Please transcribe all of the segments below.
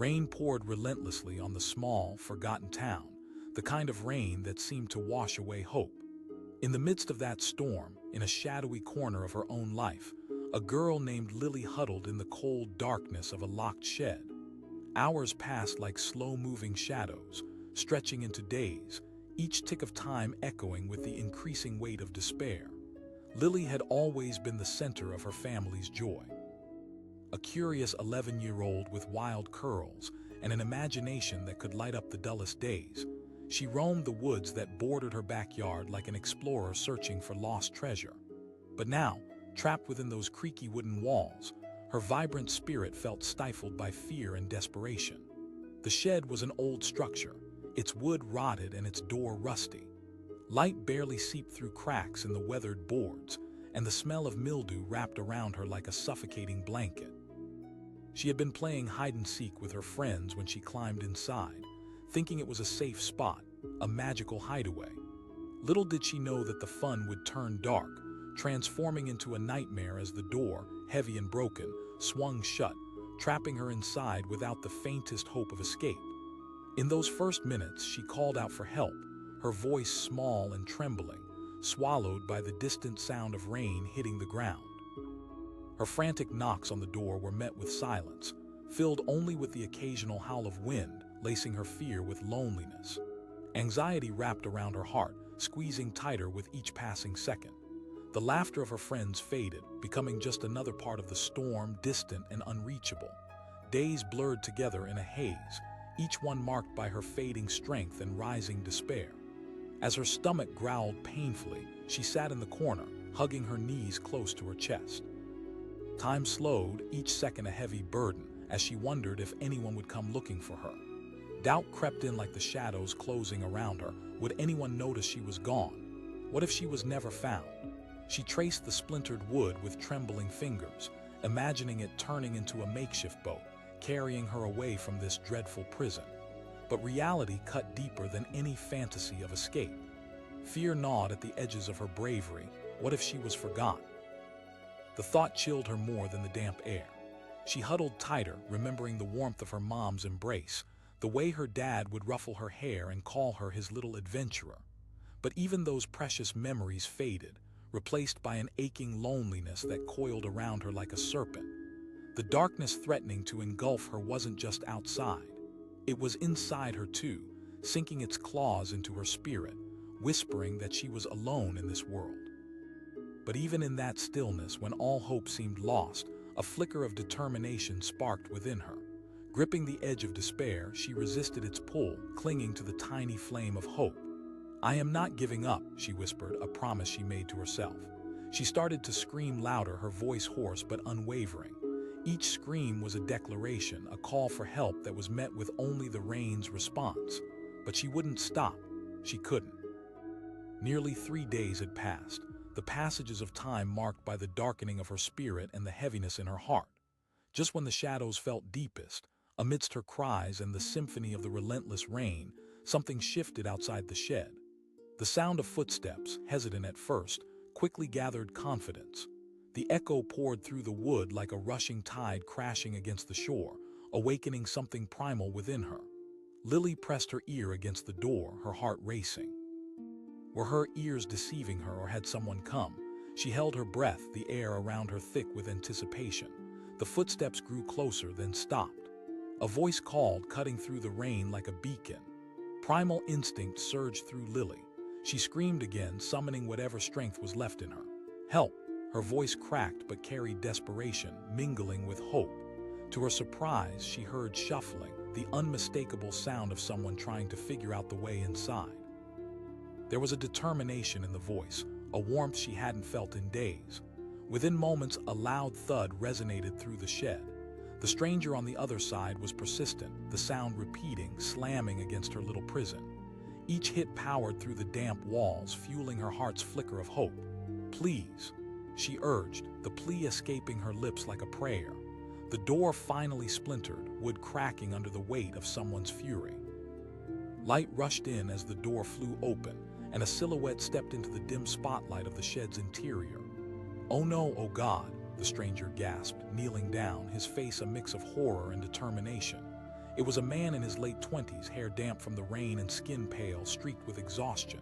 Rain poured relentlessly on the small, forgotten town, the kind of rain that seemed to wash away hope. In the midst of that storm, in a shadowy corner of her own life, a girl named Lily huddled in the cold darkness of a locked shed. Hours passed like slow-moving shadows, stretching into days, each tick of time echoing with the increasing weight of despair. Lily had always been the center of her family's joy. A curious 11-year-old with wild curls and an imagination that could light up the dullest days, she roamed the woods that bordered her backyard like an explorer searching for lost treasure. But now, trapped within those creaky wooden walls, her vibrant spirit felt stifled by fear and desperation. The shed was an old structure, its wood rotted and its door rusty. Light barely seeped through cracks in the weathered boards, and the smell of mildew wrapped around her like a suffocating blanket. She had been playing hide-and-seek with her friends when she climbed inside, thinking it was a safe spot, a magical hideaway. Little did she know that the fun would turn dark, transforming into a nightmare as the door, heavy and broken, swung shut, trapping her inside without the faintest hope of escape. In those first minutes, she called out for help, her voice small and trembling, swallowed by the distant sound of rain hitting the ground. Her frantic knocks on the door were met with silence, filled only with the occasional howl of wind, lacing her fear with loneliness. Anxiety wrapped around her heart, squeezing tighter with each passing second. The laughter of her friends faded, becoming just another part of the storm, distant and unreachable. Days blurred together in a haze, each one marked by her fading strength and rising despair. As her stomach growled painfully, she sat in the corner, hugging her knees close to her chest. Time slowed, each second a heavy burden, as she wondered if anyone would come looking for her. Doubt crept in like the shadows closing around her. Would anyone notice she was gone? What if she was never found? She traced the splintered wood with trembling fingers, imagining it turning into a makeshift boat, carrying her away from this dreadful prison. But reality cut deeper than any fantasy of escape. Fear gnawed at the edges of her bravery. What if she was forgotten? The thought chilled her more than the damp air. She huddled tighter, remembering the warmth of her mom's embrace, the way her dad would ruffle her hair and call her his little adventurer. But even those precious memories faded, replaced by an aching loneliness that coiled around her like a serpent. The darkness threatening to engulf her wasn't just outside. It was inside her too, sinking its claws into her spirit, whispering that she was alone in this world. But even in that stillness, when all hope seemed lost, a flicker of determination sparked within her. Gripping the edge of despair, she resisted its pull, clinging to the tiny flame of hope. "I am not giving up," she whispered, a promise she made to herself. She started to scream louder, her voice hoarse but unwavering. Each scream was a declaration, a call for help that was met with only the rain's response. But she wouldn't stop. She couldn't. Nearly 3 days had passed, the passages of time marked by the darkening of her spirit and the heaviness in her heart. Just when the shadows felt deepest, amidst her cries and the symphony of the relentless rain, something shifted outside the shed. The sound of footsteps, hesitant at first, quickly gathered confidence. The echo poured through the wood like a rushing tide crashing against the shore, awakening something primal within her. Lily pressed her ear against the door, her heart racing. Were her ears deceiving her, or had someone come? She held her breath, the air around her thick with anticipation. The footsteps grew closer, then stopped. A voice called, cutting through the rain like a beacon. Primal instinct surged through Lily. She screamed again, summoning whatever strength was left in her. "Help!" Her voice cracked but carried desperation, mingling with hope. To her surprise, she heard shuffling, the unmistakable sound of someone trying to figure out the way inside. There was a determination in the voice, a warmth she hadn't felt in days. Within moments, a loud thud resonated through the shed. The stranger on the other side was persistent, the sound repeating, slamming against her little prison. Each hit powered through the damp walls, fueling her heart's flicker of hope. "Please," she urged, the plea escaping her lips like a prayer. The door finally splintered, wood cracking under the weight of someone's fury. Light rushed in as the door flew open, and a silhouette stepped into the dim spotlight of the shed's interior. "Oh no, oh God," the stranger gasped, kneeling down, his face a mix of horror and determination. It was a man in his late 20s, hair damp from the rain and skin pale, streaked with exhaustion.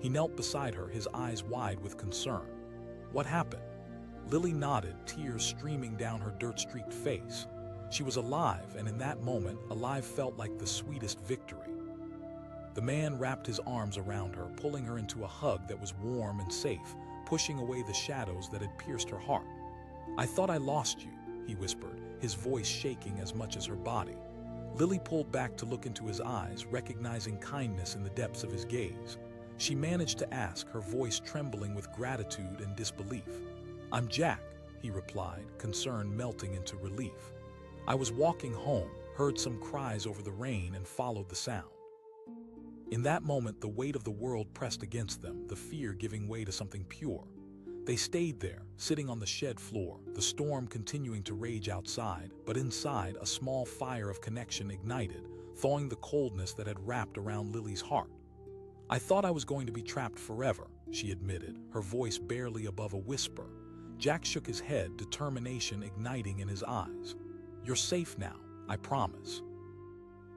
He knelt beside her, his eyes wide with concern. "What happened?" Lily nodded, tears streaming down her dirt-streaked face. She was alive, and in that moment, alive felt like the sweetest victory. The man wrapped his arms around her, pulling her into a hug that was warm and safe, pushing away the shadows that had pierced her heart. "I thought I lost you," he whispered, his voice shaking as much as her body. Lily pulled back to look into his eyes, recognizing kindness in the depths of his gaze. She managed to ask, her voice trembling with gratitude and disbelief. "I'm Jack," he replied, concern melting into relief. "I was walking home, heard some cries over the rain, and followed the sound." In that moment, the weight of the world pressed against them, the fear giving way to something pure. They stayed there, sitting on the shed floor, the storm continuing to rage outside, but inside a small fire of connection ignited, thawing the coldness that had wrapped around Lily's heart. "I thought I was going to be trapped forever," she admitted, her voice barely above a whisper. Jack shook his head, determination igniting in his eyes. "You're safe now, I promise."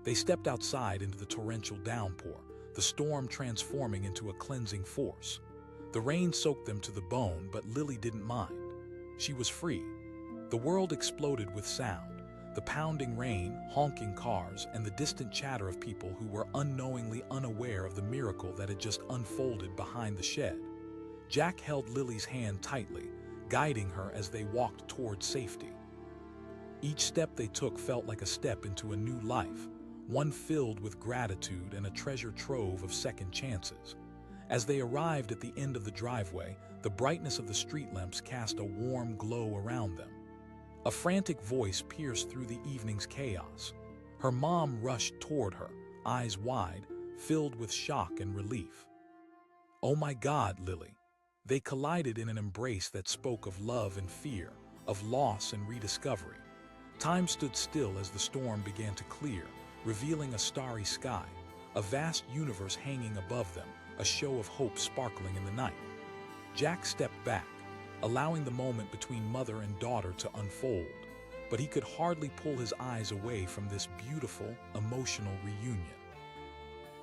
They stepped outside into the torrential downpour, the storm transforming into a cleansing force. The rain soaked them to the bone, but Lily didn't mind. She was free. The world exploded with sound, the pounding rain, honking cars, and the distant chatter of people who were unknowingly unaware of the miracle that had just unfolded behind the shed. Jack held Lily's hand tightly, guiding her as they walked towards safety. Each step they took felt like a step into a new life, one filled with gratitude and a treasure trove of second chances. As they arrived at the end of the driveway, the brightness of the street lamps cast a warm glow around them. A frantic voice pierced through the evening's chaos. Her mom rushed toward her, eyes wide, filled with shock and relief. "Oh my God, Lily." They collided in an embrace that spoke of love and fear, of loss and rediscovery. Time stood still as the storm began to clear, revealing a starry sky, a vast universe hanging above them, a show of hope sparkling in the night. Jack stepped back, allowing the moment between mother and daughter to unfold, but he could hardly pull his eyes away from this beautiful, emotional reunion.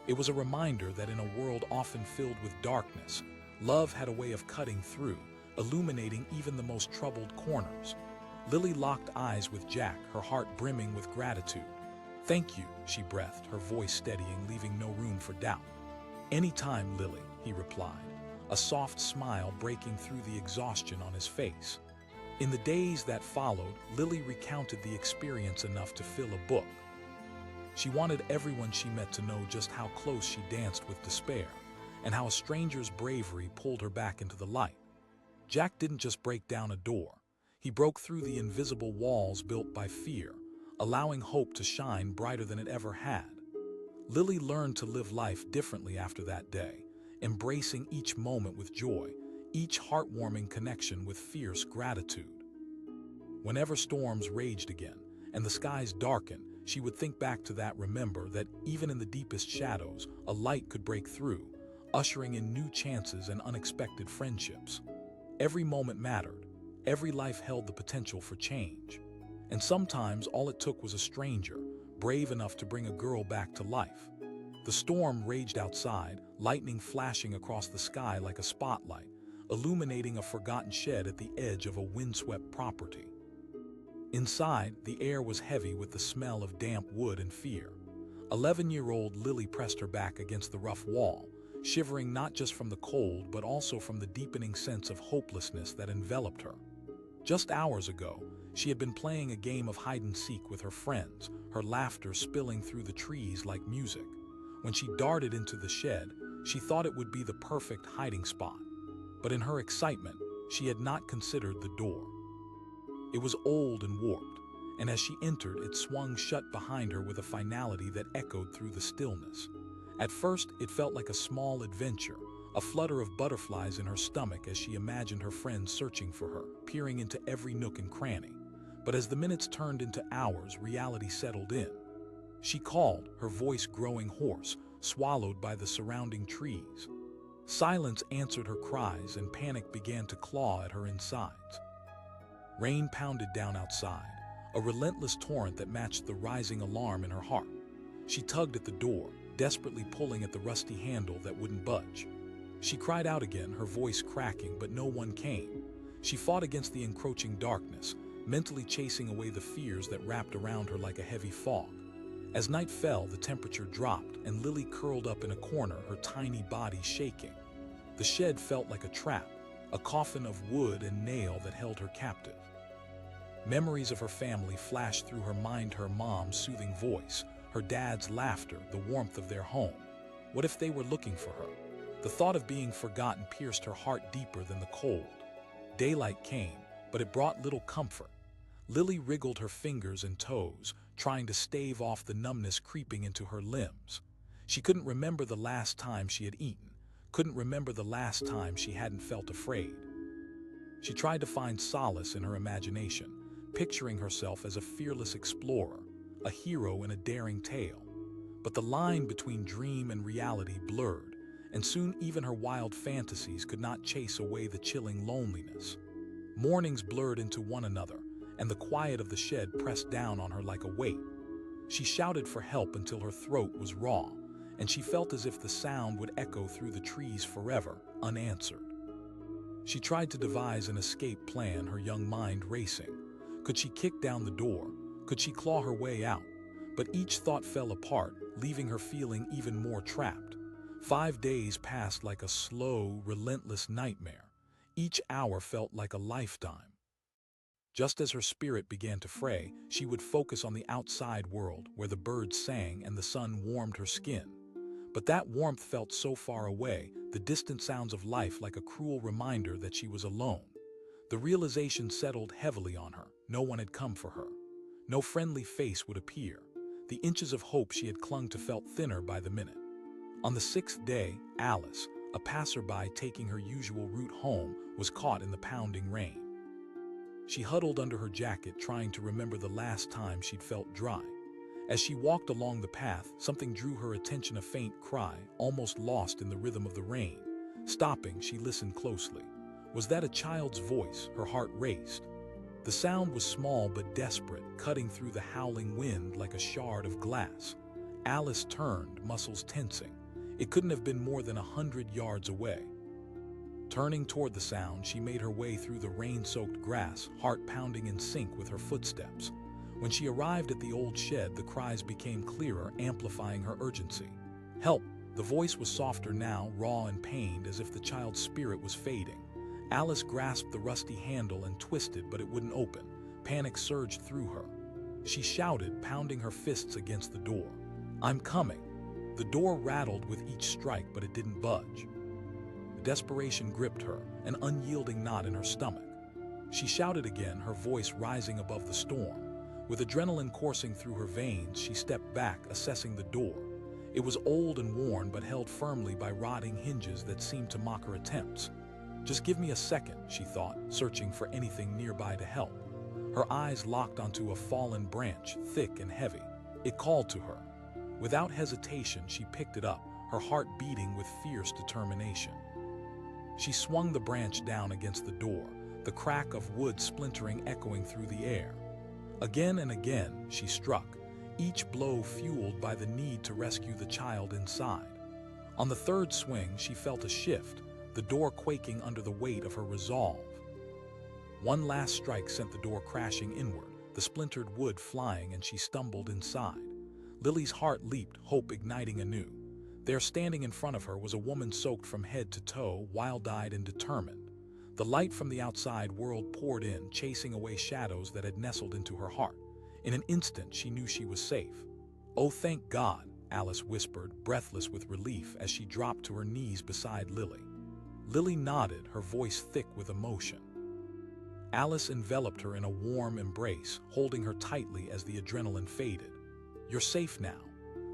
It was a reminder that in a world often filled with darkness, love had a way of cutting through, illuminating even the most troubled corners. Lily locked eyes with Jack, her heart brimming with gratitude. "Thank you," she breathed, her voice steadying, leaving no room for doubt. "Anytime, Lily," he replied, a soft smile breaking through the exhaustion on his face. In the days that followed, Lily recounted the experience enough to fill a book. She wanted everyone she met to know just how close she danced with despair, and how a stranger's bravery pulled her back into the light. Jack didn't just break down a door. He broke through the invisible walls built by fear, allowing hope to shine brighter than it ever had. Lily learned to live life differently after that day, embracing each moment with joy, each heartwarming connection with fierce gratitude. Whenever storms raged again, and the skies darkened, she would think back to that, remember that even in the deepest shadows, a light could break through, ushering in new chances and unexpected friendships. Every moment mattered, every life held the potential for change. And sometimes all it took was a stranger, brave enough to bring a girl back to life. The storm raged outside, lightning flashing across the sky like a spotlight, illuminating a forgotten shed at the edge of a windswept property. Inside, the air was heavy with the smell of damp wood and fear. 11-year-old Lily pressed her back against the rough wall, shivering not just from the cold but also from the deepening sense of hopelessness that enveloped her. Just hours ago, she had been playing a game of hide-and-seek with her friends, her laughter spilling through the trees like music. When she darted into the shed, she thought it would be the perfect hiding spot. But in her excitement, she had not considered the door. It was old and warped, and as she entered, it swung shut behind her with a finality that echoed through the stillness. At first, it felt like a small adventure, a flutter of butterflies in her stomach as she imagined her friends searching for her, peering into every nook and cranny. But as the minutes turned into hours, reality settled in. She called, her voice growing hoarse, swallowed by the surrounding trees. Silence answered her cries, and panic began to claw at her insides. Rain pounded down outside, a relentless torrent that matched the rising alarm in her heart. She tugged at the door, desperately pulling at the rusty handle that wouldn't budge. She cried out again, her voice cracking, but no one came. She fought against the encroaching darkness, mentally chasing away the fears that wrapped around her like a heavy fog. As night fell, the temperature dropped, and Lily curled up in a corner, her tiny body shaking. The shed felt like a trap, a coffin of wood and nail that held her captive. Memories of her family flashed through her mind, her mom's soothing voice, her dad's laughter, the warmth of their home. What if they were looking for her? The thought of being forgotten pierced her heart deeper than the cold. Daylight came, but it brought little comfort. Lily wriggled her fingers and toes, trying to stave off the numbness creeping into her limbs. She couldn't remember the last time she had eaten, couldn't remember the last time she hadn't felt afraid. She tried to find solace in her imagination, picturing herself as a fearless explorer, a hero in a daring tale. But the line between dream and reality blurred, and soon even her wild fantasies could not chase away the chilling loneliness. Mornings blurred into one another, and the quiet of the shed pressed down on her like a weight. She shouted for help until her throat was raw, and she felt as if the sound would echo through the trees forever, unanswered. She tried to devise an escape plan, her young mind racing. Could she kick down the door? Could she claw her way out? But each thought fell apart, leaving her feeling even more trapped. 5 days passed like a slow, relentless nightmare. Each hour felt like a lifetime. Just as her spirit began to fray, she would focus on the outside world, where the birds sang and the sun warmed her skin. But that warmth felt so far away, the distant sounds of life like a cruel reminder that she was alone. The realization settled heavily on her. No one had come for her. No friendly face would appear. The inches of hope she had clung to felt thinner by the minute. On the 6th day, Alice, a passerby taking her usual route home, was caught in the pounding rain. She huddled under her jacket, trying to remember the last time she'd felt dry. As she walked along the path, something drew her attention, a faint cry, almost lost in the rhythm of the rain. Stopping, she listened closely. Was that a child's voice? Her heart raced. The sound was small but desperate, cutting through the howling wind like a shard of glass. Alice turned, muscles tensing. It couldn't have been more than 100 yards away. Turning toward the sound, she made her way through the rain-soaked grass, heart pounding in sync with her footsteps. When she arrived at the old shed, the cries became clearer, amplifying her urgency. Help! The voice was softer now, raw and pained, as if the child's spirit was fading. Alice grasped the rusty handle and twisted, but it wouldn't open. Panic surged through her. She shouted, pounding her fists against the door. "I'm coming!" The door rattled with each strike, but it didn't budge. Desperation gripped her, an unyielding knot in her stomach. She shouted again, her voice rising above the storm. With adrenaline coursing through her veins, she stepped back, assessing the door. It was old and worn, but held firmly by rotting hinges that seemed to mock her attempts. Just give me a second, she thought, searching for anything nearby to help. Her eyes locked onto a fallen branch, thick and heavy. It called to her. Without hesitation, she picked it up, her heart beating with fierce determination. She swung the branch down against the door, the crack of wood splintering echoing through the air. Again and again, she struck, each blow fueled by the need to rescue the child inside. On the third swing, she felt a shift, the door quaking under the weight of her resolve. One last strike sent the door crashing inward, the splintered wood flying, and she stumbled inside. Lily's heart leaped, hope igniting anew. There, standing in front of her, was a woman soaked from head to toe, wild-eyed and determined. The light from the outside world poured in, chasing away shadows that had nestled into her heart. In an instant, she knew she was safe. "Oh, thank God," Alice whispered, breathless with relief as she dropped to her knees beside Lily. Lily nodded, her voice thick with emotion. Alice enveloped her in a warm embrace, holding her tightly as the adrenaline faded. "You're safe now."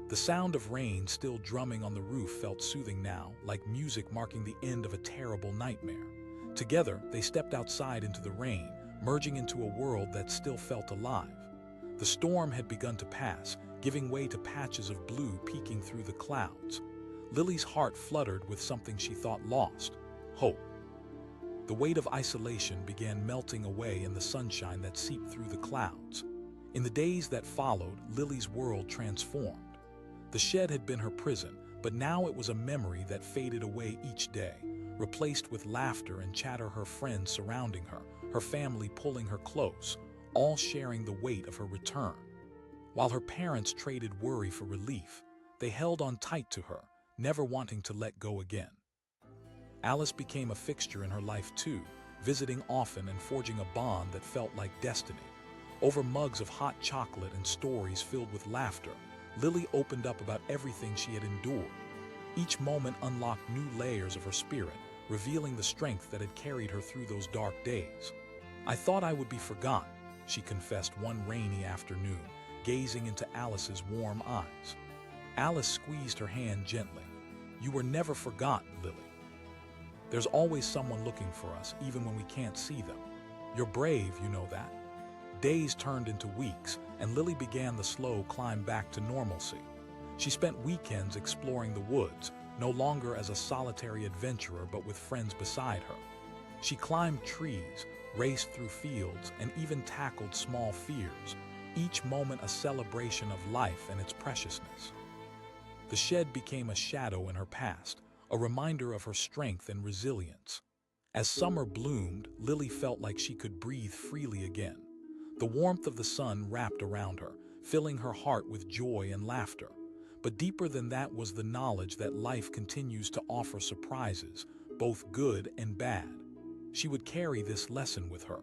The sound of rain still drumming on the roof felt soothing now, like music marking the end of a terrible nightmare. Together, they stepped outside into the rain, merging into a world that still felt alive. The storm had begun to pass, giving way to patches of blue peeking through the clouds. Lily's heart fluttered with something she thought lost: hope. The weight of isolation began melting away in the sunshine that seeped through the clouds. In the days that followed, Lily's world transformed. The shed had been her prison, but now it was a memory that faded away each day, replaced with laughter and chatter, her friends surrounding her family pulling her close, all sharing the weight of her return. While her parents traded worry for relief, they held on tight to her, never wanting to let go again. Alice became a fixture in her life too, visiting often and forging a bond that felt like destiny. Over mugs of hot chocolate and stories filled with laughter, Lily opened up about everything she had endured. Each moment unlocked new layers of her spirit, revealing the strength that had carried her through those dark days. "I thought I would be forgotten," she confessed one rainy afternoon, gazing into Alice's warm eyes. Alice squeezed her hand gently. "You were never forgotten, Lily. There's always someone looking for us, even when we can't see them. You're brave, you know that." Days turned into weeks, and Lily began the slow climb back to normalcy. She spent weekends exploring the woods, no longer as a solitary adventurer but with friends beside her. She climbed trees, raced through fields, and even tackled small fears, each moment a celebration of life and its preciousness. The shed became a shadow in her past, a reminder of her strength and resilience. As summer bloomed, Lily felt like she could breathe freely again. The warmth of the sun wrapped around her, filling her heart with joy and laughter. But deeper than that was the knowledge that life continues to offer surprises, both good and bad. She would carry this lesson with her.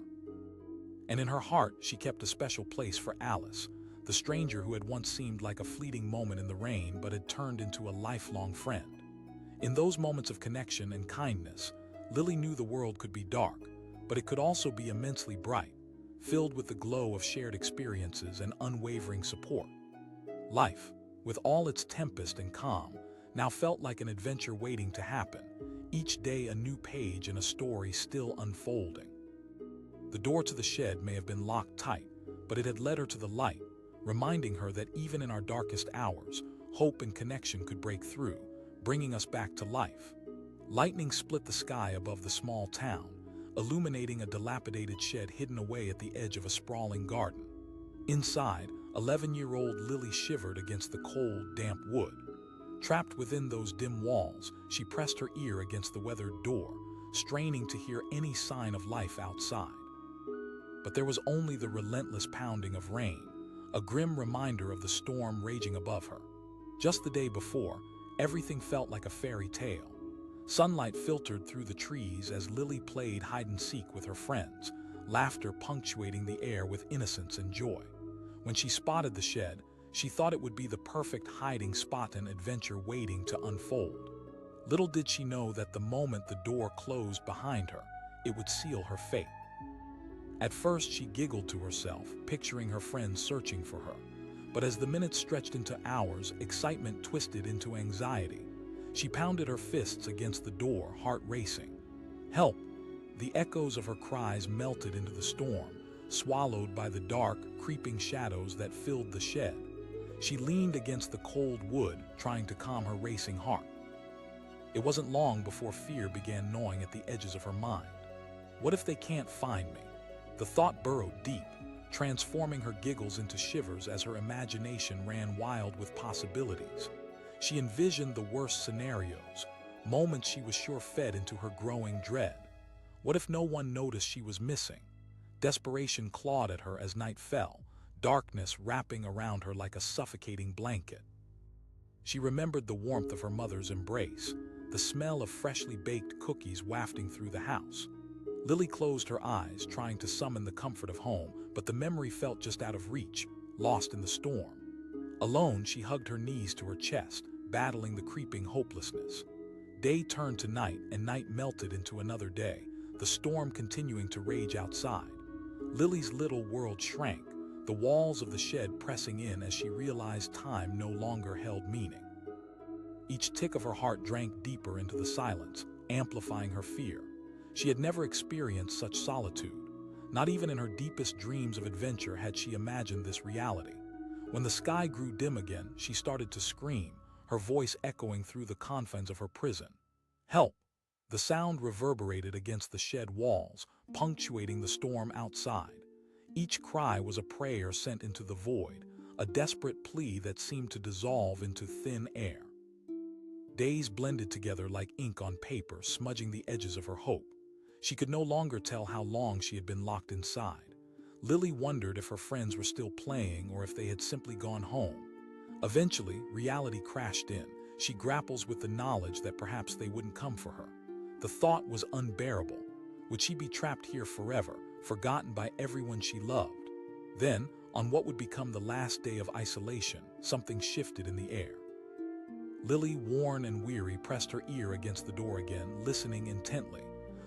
And in her heart, she kept a special place for Alice, the stranger who had once seemed like a fleeting moment in the rain but had turned into a lifelong friend. In those moments of connection and kindness, Lily knew the world could be dark, but it could also be immensely bright, filled with the glow of shared experiences and unwavering support. Life, with all its tempest and calm, now felt like an adventure waiting to happen, each day a new page in a story still unfolding. The door to the shed may have been locked tight, but it had led her to the light, reminding her that even in our darkest hours, hope and connection could break through, bringing us back to life. Lightning split the sky above the small town, illuminating a dilapidated shed hidden away at the edge of a sprawling garden. Inside, 11-year-old Lily shivered against the cold, damp wood. Trapped within those dim walls, she pressed her ear against the weathered door, straining to hear any sign of life outside. But there was only the relentless pounding of rain, a grim reminder of the storm raging above her. Just the day before, everything felt like a fairy tale. Sunlight filtered through the trees as Lily played hide-and-seek with her friends, laughter punctuating the air with innocence and joy. When she spotted the shed, she thought it would be the perfect hiding spot and adventure waiting to unfold. Little did she know that the moment the door closed behind her, it would seal her fate. At first, she giggled to herself, picturing her friends searching for her. But as the minutes stretched into hours, excitement twisted into anxiety. She pounded her fists against the door, heart racing. "Help!" The echoes of her cries melted into the storm, swallowed by the dark, creeping shadows that filled the shed. She leaned against the cold wood, trying to calm her racing heart. It wasn't long before fear began gnawing at the edges of her mind. What if they can't find me? The thought burrowed deep, transforming her giggles into shivers as her imagination ran wild with possibilities. She envisioned the worst scenarios, moments she was sure fed into her growing dread. What if no one noticed she was missing? Desperation clawed at her as night fell, darkness wrapping around her like a suffocating blanket. She remembered the warmth of her mother's embrace, the smell of freshly baked cookies wafting through the house. Lily closed her eyes, trying to summon the comfort of home, but the memory felt just out of reach, lost in the storm. Alone, she hugged her knees to her chest, battling the creeping hopelessness. Day turned to night, and night melted into another day, the storm continuing to rage outside. Lily's little world shrank, the walls of the shed pressing in as she realized time no longer held meaning. Each tick of her heart drank deeper into the silence, amplifying her fear. She had never experienced such solitude. Not even in her deepest dreams of adventure had she imagined this reality. When the sky grew dim again, she started to scream, her voice echoing through the confines of her prison. "Help!" The sound reverberated against the shed walls, punctuating the storm outside. Each cry was a prayer sent into the void, a desperate plea that seemed to dissolve into thin air. Days blended together like ink on paper, smudging the edges of her hope. She could no longer tell how long she had been locked inside. Lily wondered if her friends were still playing or if they had simply gone home. Eventually, reality crashed in. She grapples with the knowledge that perhaps they wouldn't come for her. The thought was unbearable. Would she be trapped here forever, forgotten by everyone she loved? Then, on what would become the last day of isolation, something shifted in the air. Lily, worn and weary, pressed her ear against the door again, listening intently.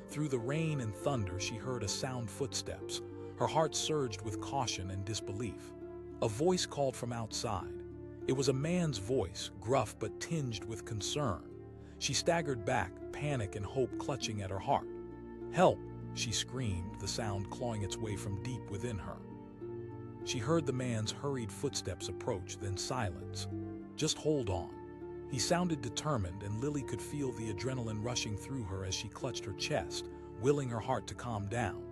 Through the rain and thunder, she heard a sound footsteps. Her heart surged with caution and disbelief. A voice called from outside. It was a man's voice, gruff but tinged with concern. She staggered back, panic and hope clutching at her heart. "Help!" she screamed, the sound clawing its way from deep within her. She heard the man's hurried footsteps approach, then silence. "Just hold on." He sounded determined, and Lily could feel the adrenaline rushing through her as she clutched her chest, willing her heart to calm down.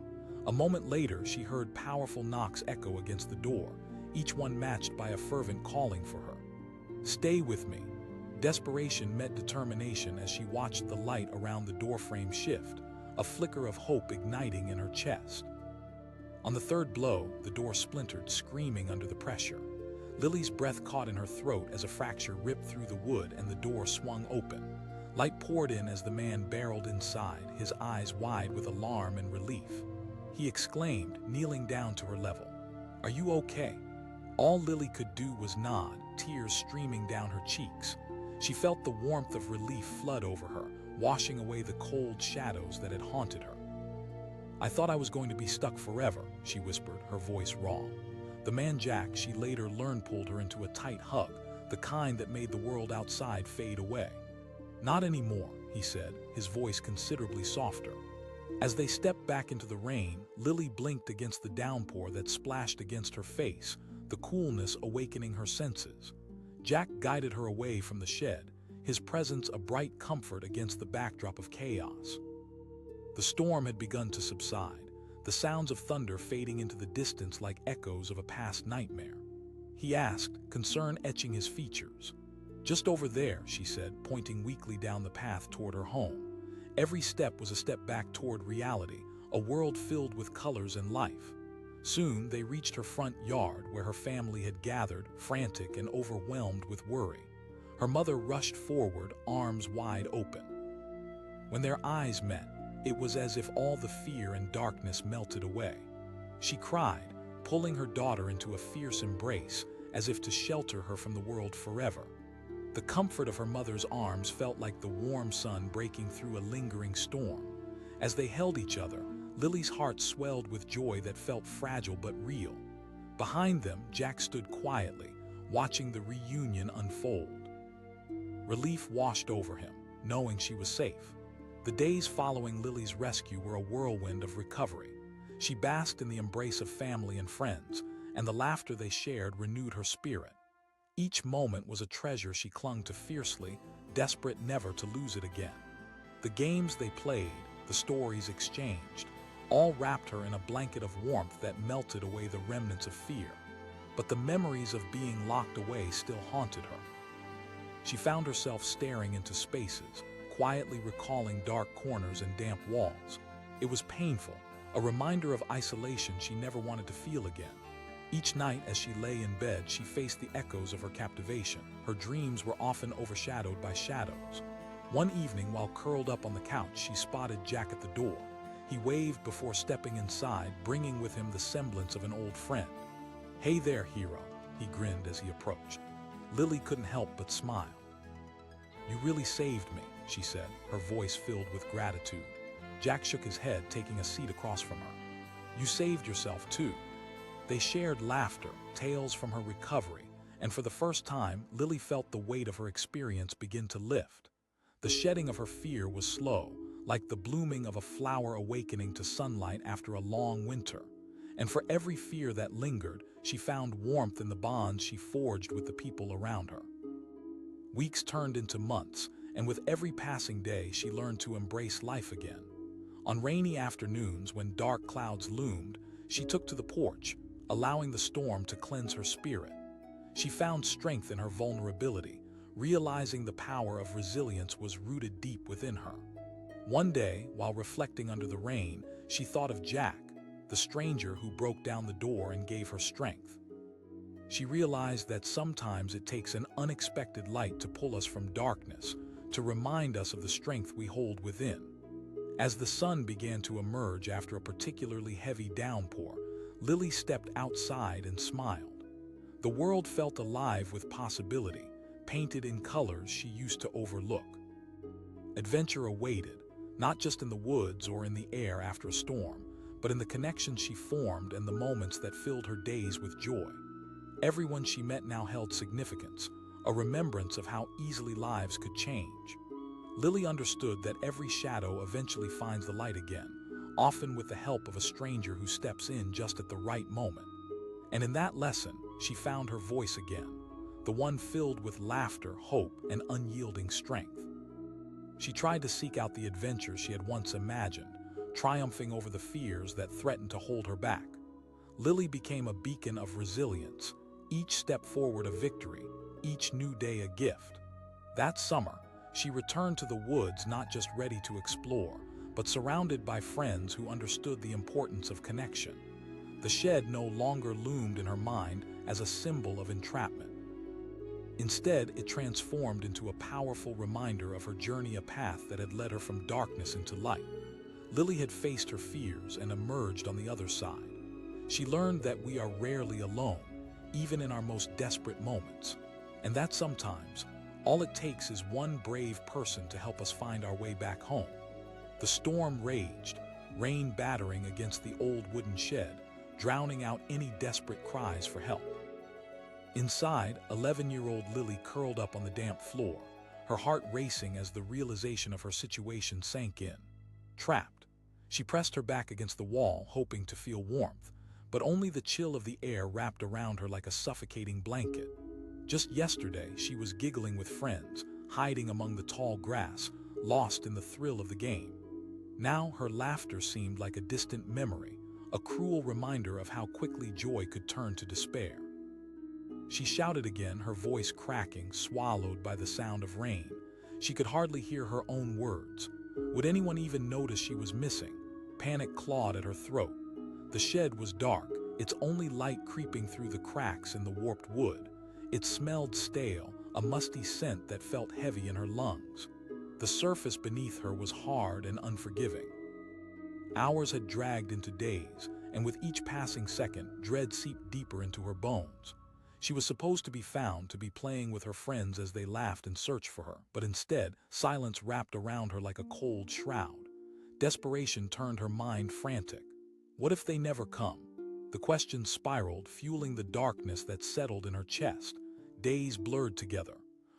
A moment later, she heard powerful knocks echo against the door, each one matched by a fervent calling for her. "Stay with me." Desperation met determination as she watched the light around the doorframe shift, a flicker of hope igniting in her chest. On the third blow, the door splintered, screaming under the pressure. Lily's breath caught in her throat as a fracture ripped through the wood and the door swung open. Light poured in as the man barreled inside, his eyes wide with alarm and relief. He exclaimed, kneeling down to her level, "Are you okay?" All Lily could do was nod, tears streaming down her cheeks. She felt the warmth of relief flood over her, washing away the cold shadows that had haunted her. "I thought I was going to be stuck forever," she whispered, her voice raw. The man Jack, she later learned, pulled her into a tight hug, the kind that made the world outside fade away. "Not anymore," he said, his voice considerably softer. As they stepped back into the rain, Lily blinked against the downpour that splashed against her face, the coolness awakening her senses. Jack guided her away from the shed, his presence a bright comfort against the backdrop of chaos. The storm had begun to subside, the sounds of thunder fading into the distance like echoes of a past nightmare. He asked, concern etching his features. "Just over there," she said, pointing weakly down the path toward her home. Every step was a step back toward reality, a world filled with colors and life. Soon they reached her front yard where her family had gathered, frantic and overwhelmed with worry. Her mother rushed forward, arms wide open. When their eyes met, it was as if all the fear and darkness melted away. She cried, pulling her daughter into a fierce embrace, as if to shelter her from the world forever. The comfort of her mother's arms felt like the warm sun breaking through a lingering storm. As they held each other, Lily's heart swelled with joy that felt fragile but real. Behind them, Jack stood quietly, watching the reunion unfold. Relief washed over him, knowing she was safe. The days following Lily's rescue were a whirlwind of recovery. She basked in the embrace of family and friends, and the laughter they shared renewed her spirit. Each moment was a treasure she clung to fiercely, desperate never to lose it again. The games they played, the stories exchanged, all wrapped her in a blanket of warmth that melted away the remnants of fear. But the memories of being locked away still haunted her. She found herself staring into spaces, quietly recalling dark corners and damp walls. It was painful, a reminder of isolation she never wanted to feel again. Each night as she lay in bed, she faced the echoes of her captivation. Her dreams were often overshadowed by shadows. One evening, while curled up on the couch, she spotted Jack at the door. He waved before stepping inside, bringing with him the semblance of an old friend. "Hey there, hero," he grinned as he approached. Lily couldn't help but smile. "You really saved me," she said, her voice filled with gratitude. Jack shook his head, taking a seat across from her. "You saved yourself, too." They shared laughter, tales from her recovery, and for the first time, Lily felt the weight of her experience begin to lift. The shedding of her fear was slow, like the blooming of a flower awakening to sunlight after a long winter. And for every fear that lingered, she found warmth in the bonds she forged with the people around her. Weeks turned into months, and with every passing day, she learned to embrace life again. On rainy afternoons, when dark clouds loomed, She took to the porch, allowing the storm to cleanse her spirit. She found strength in her vulnerability, realizing the power of resilience was rooted deep within her. One day, while reflecting under the rain, she thought of Jack, the stranger who broke down the door and gave her strength. She realized that sometimes it takes an unexpected light to pull us from darkness, to remind us of the strength we hold within. As the sun began to emerge after a particularly heavy downpour, Lily stepped outside and smiled. The world felt alive with possibility, painted in colors she used to overlook. Adventure awaited, not just in the woods or in the air after a storm, but in the connections she formed and the moments that filled her days with joy. Everyone she met now held significance, a remembrance of how easily lives could change. Lily understood that every shadow eventually finds the light again, often with the help of a stranger who steps in just at the right moment. And in that lesson, she found her voice again, the one filled with laughter, hope, and unyielding strength. She tried to seek out the adventure she had once imagined, triumphing over the fears that threatened to hold her back. Lily became a beacon of resilience, each step forward a victory, each new day a gift. That summer, she returned to the woods not just ready to explore, but surrounded by friends who understood the importance of connection. The shed no longer loomed in her mind as a symbol of entrapment. Instead, it transformed into a powerful reminder of her journey, a path that had led her from darkness into light. Lily had faced her fears and emerged on the other side. She learned that we are rarely alone, even in our most desperate moments, and that sometimes, all it takes is one brave person to help us find our way back home. The storm raged, rain battering against the old wooden shed, drowning out any desperate cries for help. Inside, 11-year-old Lily curled up on the damp floor, her heart racing as the realization of her situation sank in. Trapped, she pressed her back against the wall, hoping to feel warmth, but only the chill of the air wrapped around her like a suffocating blanket. Just yesterday, she was giggling with friends, hiding among the tall grass, lost in the thrill of the game. Now her laughter seemed like a distant memory, a cruel reminder of how quickly joy could turn to despair. She shouted again, her voice cracking, swallowed by the sound of rain. She could hardly hear her own words. Would anyone even notice she was missing? Panic clawed at her throat. The shed was dark, its only light creeping through the cracks in the warped wood. It smelled stale, a musty scent that felt heavy in her lungs. The surface beneath her was hard and unforgiving. Hours had dragged into days, and with each passing second, dread seeped deeper into her bones. She was supposed to be found, to be playing with her friends as they laughed and searched for her, but instead, silence wrapped around her like a cold shroud. Desperation turned her mind frantic. What if they never come? The question spiraled, fueling the darkness that settled in her chest. Days blurred together.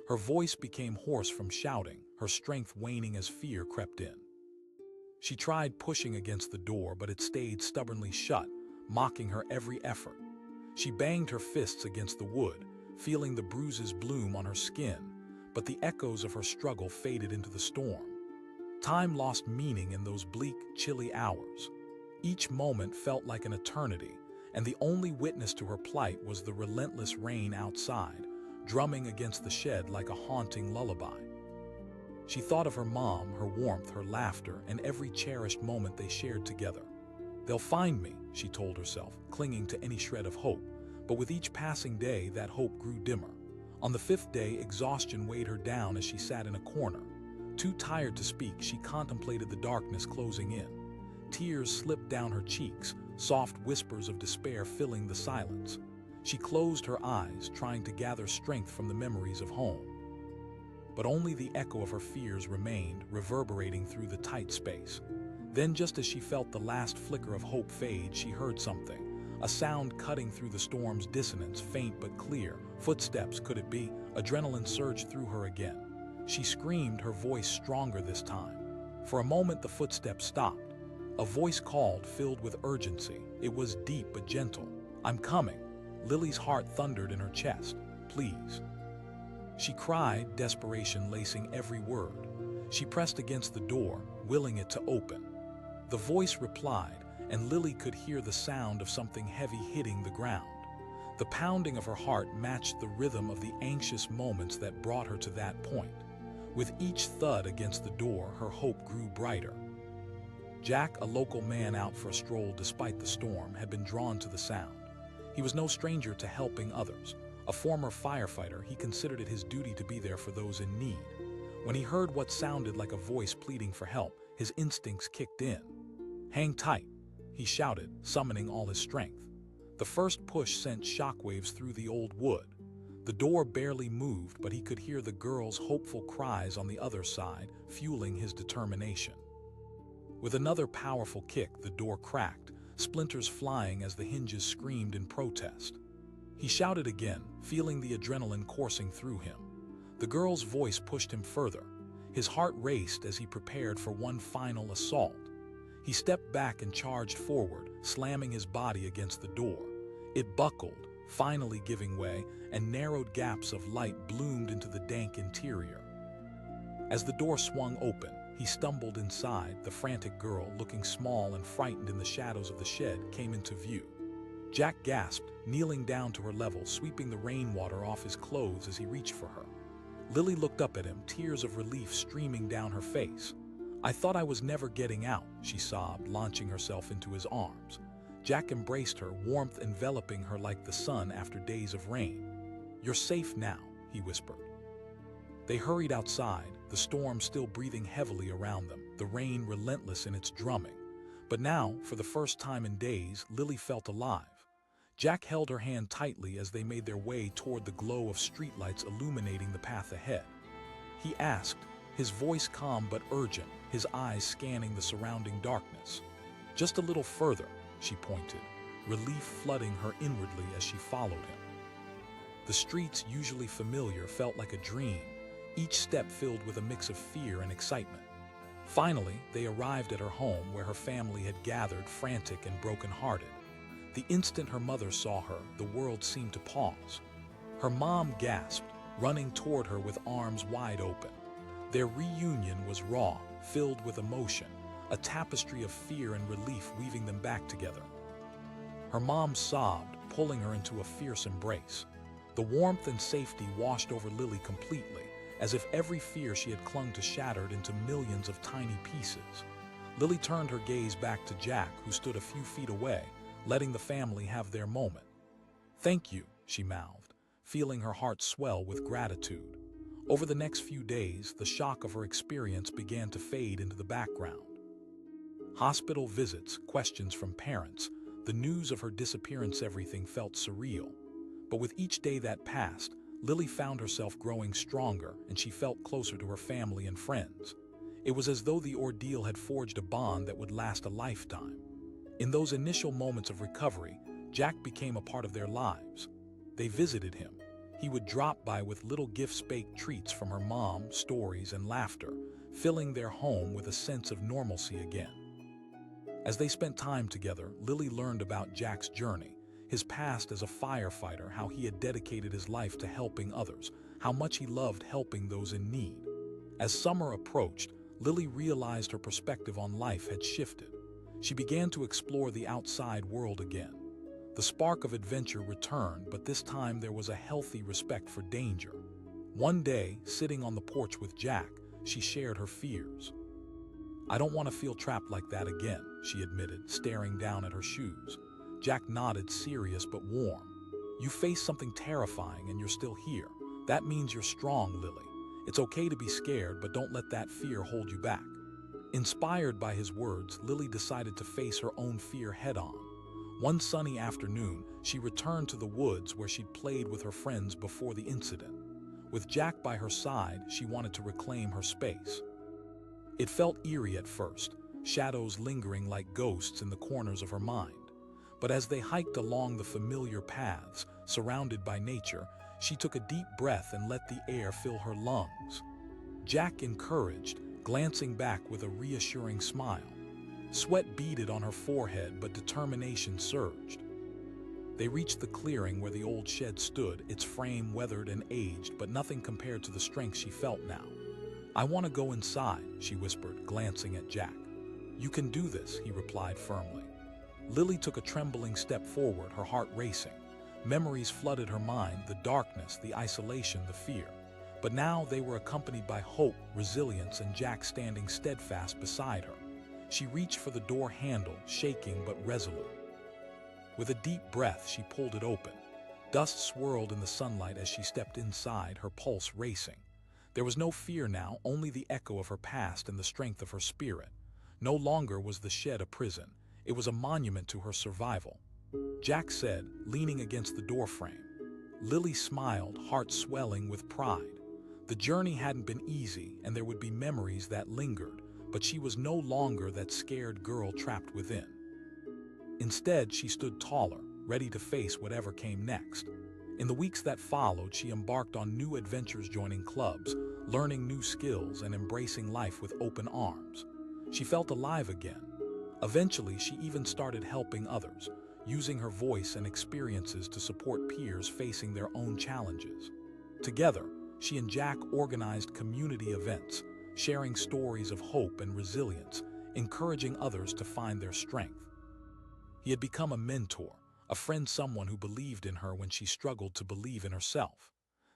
Her voice became hoarse from shouting, her strength waning as fear crept in. She tried pushing against the door, but it stayed stubbornly shut, mocking her every effort. She banged her fists against the wood, feeling the bruises bloom on her skin, but the echoes of her struggle faded into the storm. Time lost meaning in those bleak, chilly hours. Each moment felt like an eternity, and the only witness to her plight was the relentless rain outside, drumming against the shed like a haunting lullaby. She thought of her mom, her warmth, her laughter, and every cherished moment they shared together. They'll find me, she told herself, clinging to any shred of hope, but with each passing day, that hope grew dimmer. On the 5th day, exhaustion weighed her down as she sat in a corner. Too tired to speak, she contemplated the darkness closing in. Tears slipped down her cheeks, soft whispers of despair filling the silence. She closed her eyes, trying to gather strength from the memories of home. But only the echo of her fears remained, reverberating through the tight space. Then, just as she felt the last flicker of hope fade, she heard something. A sound cutting through the storm's dissonance, faint but clear. Footsteps, could it be? Adrenaline surged through her again. She screamed, her voice stronger this time. For a moment, the footsteps stopped. A voice called, filled with urgency. It was deep but gentle. "I'm coming." Lily's heart thundered in her chest. "Please." She cried, desperation lacing every word. She pressed against the door, willing it to open. The voice replied, and Lily could hear the sound of something heavy hitting the ground. The pounding of her heart matched the rhythm of the anxious moments that brought her to that point. With each thud against the door, her hope grew brighter. Jack, a local man out for a stroll despite the storm, had been drawn to the sound. He was no stranger to helping others. A former firefighter, he considered it his duty to be there for those in need. When he heard what sounded like a voice pleading for help, his instincts kicked in. "Hang tight," he shouted, summoning all his strength. The first push sent shockwaves through the old wood. The door barely moved, but he could hear the girl's hopeful cries on the other side, fueling his determination. With another powerful kick, the door cracked, splinters flying as the hinges screamed in protest. He shouted again, feeling the adrenaline coursing through him. The girl's voice pushed him further. His heart raced as he prepared for one final assault. He stepped back and charged forward, slamming his body against the door. It buckled, finally giving way, and narrowed gaps of light bloomed into the dank interior. As the door swung open, he stumbled inside. The frantic girl, looking small and frightened in the shadows of the shed, came into view. Jack gasped, kneeling down to her level, sweeping the rainwater off his clothes as he reached for her. Lily looked up at him, tears of relief streaming down her face. "I thought I was never getting out," she sobbed, launching herself into his arms. Jack embraced her, warmth enveloping her like the sun after days of rain. "You're safe now," he whispered. They hurried outside, the storm still breathing heavily around them, the rain relentless in its drumming. But now, for the first time in days, Lily felt alive. Jack held her hand tightly as they made their way toward the glow of streetlights illuminating the path ahead. He asked, his voice calm but urgent, his eyes scanning the surrounding darkness. "Just a little further," she pointed, relief flooding her inwardly as she followed him. The streets, usually familiar, felt like a dream, each step filled with a mix of fear and excitement. Finally, they arrived at her home where her family had gathered, frantic and broken-hearted. The instant her mother saw her, the world seemed to pause. Her mom gasped, running toward her with arms wide open. Their reunion was raw, filled with emotion, a tapestry of fear and relief weaving them back together. Her mom sobbed, pulling her into a fierce embrace. The warmth and safety washed over Lily completely, as if every fear she had clung to shattered into millions of tiny pieces. Lily turned her gaze back to Jack, who stood a few feet away, letting the family have their moment. "Thank you," she mouthed, feeling her heart swell with gratitude. Over the next few days, the shock of her experience began to fade into the background. Hospital visits, questions from parents, the news of her disappearance, everything felt surreal. But with each day that passed, Lily found herself growing stronger, and she felt closer to her family and friends. It was as though the ordeal had forged a bond that would last a lifetime. In those initial moments of recovery, Jack became a part of their lives. They visited him. He would drop by with little gifts, baked treats from her mom, stories, and laughter, filling their home with a sense of normalcy again. As they spent time together, Lily learned about Jack's journey, his past as a firefighter, how he had dedicated his life to helping others, how much he loved helping those in need. As summer approached, Lily realized her perspective on life had shifted. She began to explore the outside world again. The spark of adventure returned, but this time there was a healthy respect for danger. One day, sitting on the porch with Jack, she shared her fears. "I don't want to feel trapped like that again," she admitted, staring down at her shoes. Jack nodded, serious but warm. "You faced something terrifying and you're still here. That means you're strong, Lily. It's okay to be scared, but don't let that fear hold you back." Inspired by his words, Lily decided to face her own fear head-on. One sunny afternoon, she returned to the woods where she'd played with her friends before the incident. With Jack by her side, she wanted to reclaim her space. It felt eerie at first, shadows lingering like ghosts in the corners of her mind. But as they hiked along the familiar paths, surrounded by nature, she took a deep breath and let the air fill her lungs. Jack encouraged, glancing back with a reassuring smile. Sweat beaded on her forehead, but determination surged. They reached the clearing where the old shed stood, its frame weathered and aged, but nothing compared to the strength she felt now. "I want to go inside," she whispered, glancing at Jack. "You can do this," he replied firmly. Lily took a trembling step forward, her heart racing. Memories flooded her mind, the darkness, the isolation, the fear. But now they were accompanied by hope, resilience, and Jack standing steadfast beside her. She reached for the door handle, shaking but resolute. With a deep breath, she pulled it open. Dust swirled in the sunlight as she stepped inside, her pulse racing. There was no fear now, only the echo of her past and the strength of her spirit. No longer was the shed a prison. It was a monument to her survival. Jack said, leaning against the doorframe. Lily smiled, heart swelling with pride. The journey hadn't been easy, and there would be memories that lingered, but she was no longer that scared girl trapped within. Instead, she stood taller, ready to face whatever came next. In the weeks that followed, she embarked on new adventures, joining clubs, learning new skills, and embracing life with open arms. She felt alive again. Eventually, she even started helping others, using her voice and experiences to support peers facing their own challenges. Together, she and Jack organized community events, sharing stories of hope and resilience, encouraging others to find their strength. He had become a mentor, a friend, someone who believed in her when she struggled to believe in herself.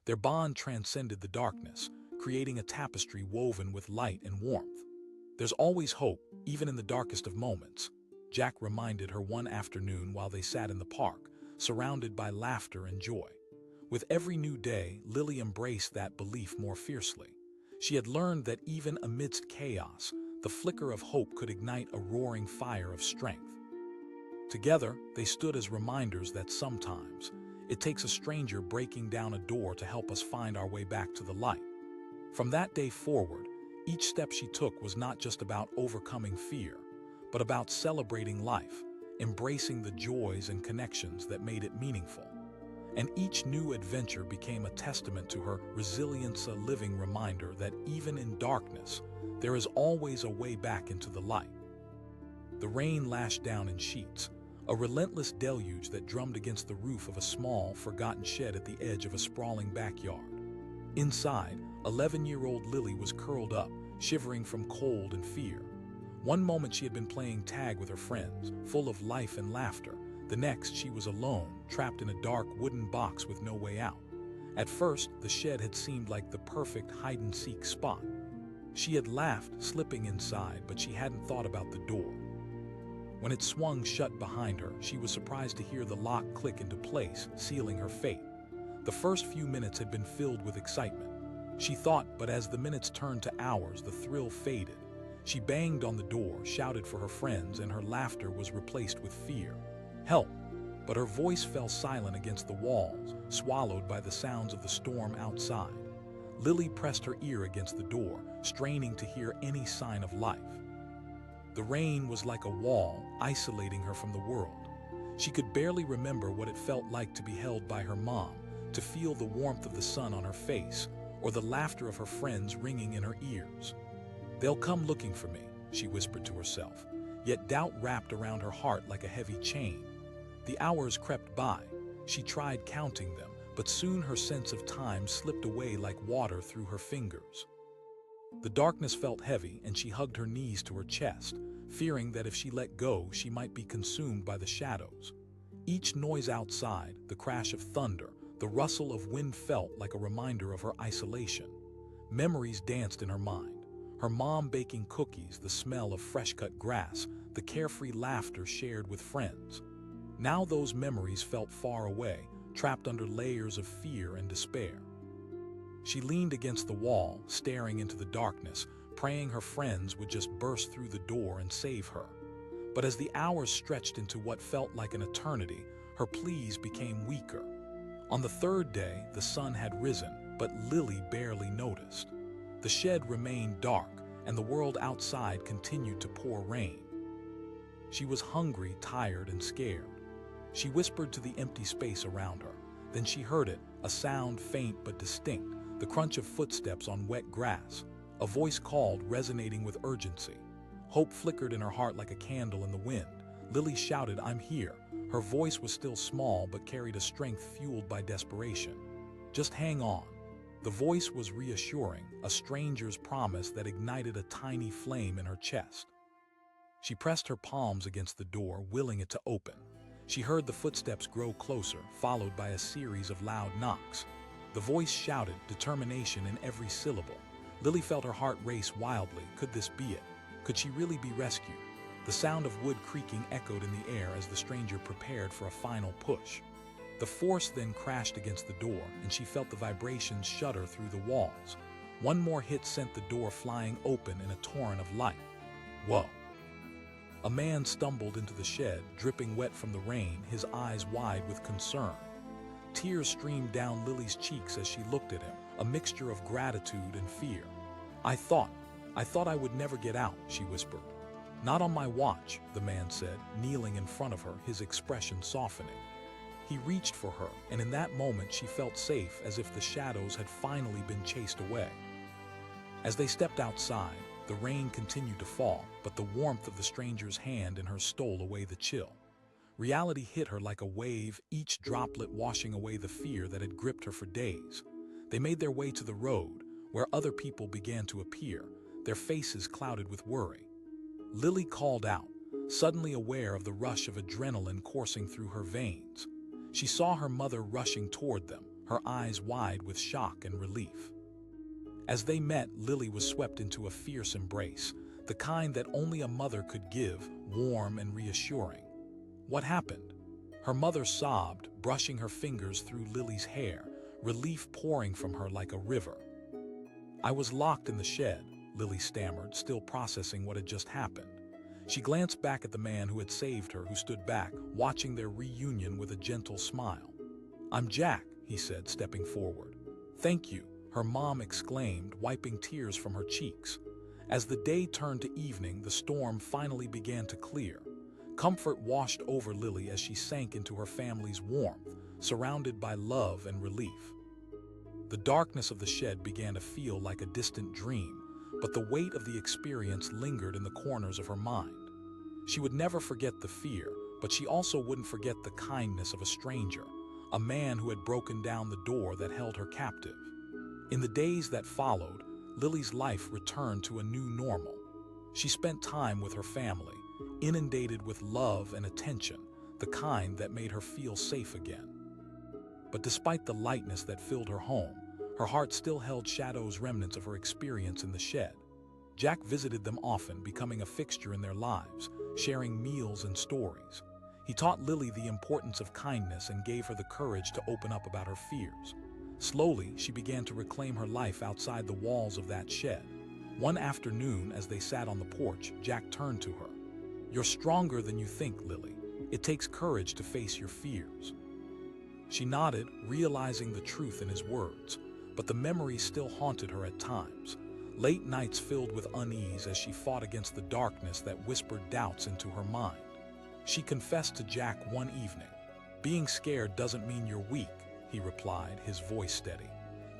Their bond transcended the darkness, creating a tapestry woven with light and warmth. There's always hope, even in the darkest of moments, Jack reminded her one afternoon while they sat in the park, surrounded by laughter and joy. With every new day, Lily embraced that belief more fiercely. She had learned that even amidst chaos, the flicker of hope could ignite a roaring fire of strength. Together, they stood as reminders that sometimes it takes a stranger breaking down a door to help us find our way back to the light. From that day forward, each step she took was not just about overcoming fear, but about celebrating life, embracing the joys and connections that made it meaningful. And each new adventure became a testament to her resilience, a living reminder that even in darkness, there is always a way back into the light. The rain lashed down in sheets, a relentless deluge that drummed against the roof of a small, forgotten shed at the edge of a sprawling backyard. Inside, 11-year-old Lily was curled up, shivering from cold and fear. One moment she had been playing tag with her friends, full of life and laughter. The next, she was alone, trapped in a dark wooden box with no way out. At first, the shed had seemed like the perfect hide-and-seek spot. She had laughed, slipping inside, but she hadn't thought about the door. When it swung shut behind her, she was surprised to hear the lock click into place, sealing her fate. The first few minutes had been filled with excitement. She thought, but as the minutes turned to hours, the thrill faded. She banged on the door, shouted for her friends, and her laughter was replaced with fear. Help! But her voice fell silent against the walls, swallowed by the sounds of the storm outside. Lily pressed her ear against the door, straining to hear any sign of life. The rain was like a wall, isolating her from the world. She could barely remember what it felt like to be held by her mom, to feel the warmth of the sun on her face, or the laughter of her friends ringing in her ears. "They'll come looking for me," she whispered to herself, yet doubt wrapped around her heart like a heavy chain. The hours crept by. She tried counting them, but soon her sense of time slipped away like water through her fingers. The darkness felt heavy, and she hugged her knees to her chest, fearing that if she let go, she might be consumed by the shadows. Each noise outside, the crash of thunder, the rustle of wind felt like a reminder of her isolation. Memories danced in her mind. Her mom baking cookies, the smell of fresh-cut grass, the carefree laughter shared with friends. Now those memories felt far away, trapped under layers of fear and despair. She leaned against the wall, staring into the darkness, praying her friends would just burst through the door and save her. But as the hours stretched into what felt like an eternity, her pleas became weaker. On the third day, the sun had risen, but Lily barely noticed. The shed remained dark, and the world outside continued to pour rain. She was hungry, tired, and scared. She whispered to the empty space around her. Then she heard it, a sound faint but distinct, the crunch of footsteps on wet grass. A voice called, resonating with urgency. Hope flickered in her heart like a candle in the wind. Lily shouted, "I'm here." Her voice was still small but carried a strength fueled by desperation. "Just hang on." The voice was reassuring, a stranger's promise that ignited a tiny flame in her chest. She pressed her palms against the door, willing it to open. She heard the footsteps grow closer, followed by a series of loud knocks. The voice shouted, determination in every syllable. Lily felt her heart race wildly. Could this be it? Could she really be rescued? The sound of wood creaking echoed in the air as the stranger prepared for a final push. The force then crashed against the door, and she felt the vibrations shudder through the walls. One more hit sent the door flying open in a torrent of light. Whoa! A man stumbled into the shed, dripping wet from the rain, his eyes wide with concern. Tears streamed down Lily's cheeks as she looked at him, a mixture of gratitude and fear. I thought I would never get out," she whispered. "Not on my watch," the man said, kneeling in front of her, his expression softening. He reached for her, and in that moment she felt safe, as if the shadows had finally been chased away. As they stepped outside, the rain continued to fall, but the warmth of the stranger's hand in hers stole away the chill. Reality hit her like a wave, each droplet washing away the fear that had gripped her for days. They made their way to the road, where other people began to appear, their faces clouded with worry. Lily called out, suddenly aware of the rush of adrenaline coursing through her veins. She saw her mother rushing toward them, her eyes wide with shock and relief. As they met, Lily was swept into a fierce embrace, the kind that only a mother could give, warm and reassuring. What happened? Her mother sobbed, brushing her fingers through Lily's hair, relief pouring from her like a river. "I was locked in the shed," Lily stammered, still processing what had just happened. She glanced back at the man who had saved her, who stood back, watching their reunion with a gentle smile. "I'm Jack," he said, stepping forward. "Thank you," her mom exclaimed, wiping tears from her cheeks. As the day turned to evening, the storm finally began to clear. Comfort washed over Lily as she sank into her family's warmth, surrounded by love and relief. The darkness of the shed began to feel like a distant dream, but the weight of the experience lingered in the corners of her mind. She would never forget the fear, but she also wouldn't forget the kindness of a stranger, a man who had broken down the door that held her captive. In the days that followed, Lily's life returned to a new normal. She spent time with her family, inundated with love and attention, the kind that made her feel safe again. But despite the lightness that filled her home, her heart still held shadows, remnants of her experience in the shed. Jack visited them often, becoming a fixture in their lives, sharing meals and stories. He taught Lily the importance of kindness and gave her the courage to open up about her fears. Slowly, she began to reclaim her life outside the walls of that shed. One afternoon, as they sat on the porch, Jack turned to her. "You're stronger than you think, Lily. It takes courage to face your fears." She nodded, realizing the truth in his words, but the memories still haunted her at times. Late nights filled with unease as she fought against the darkness that whispered doubts into her mind. She confessed to Jack one evening. "Being scared doesn't mean you're weak," he replied, his voice steady.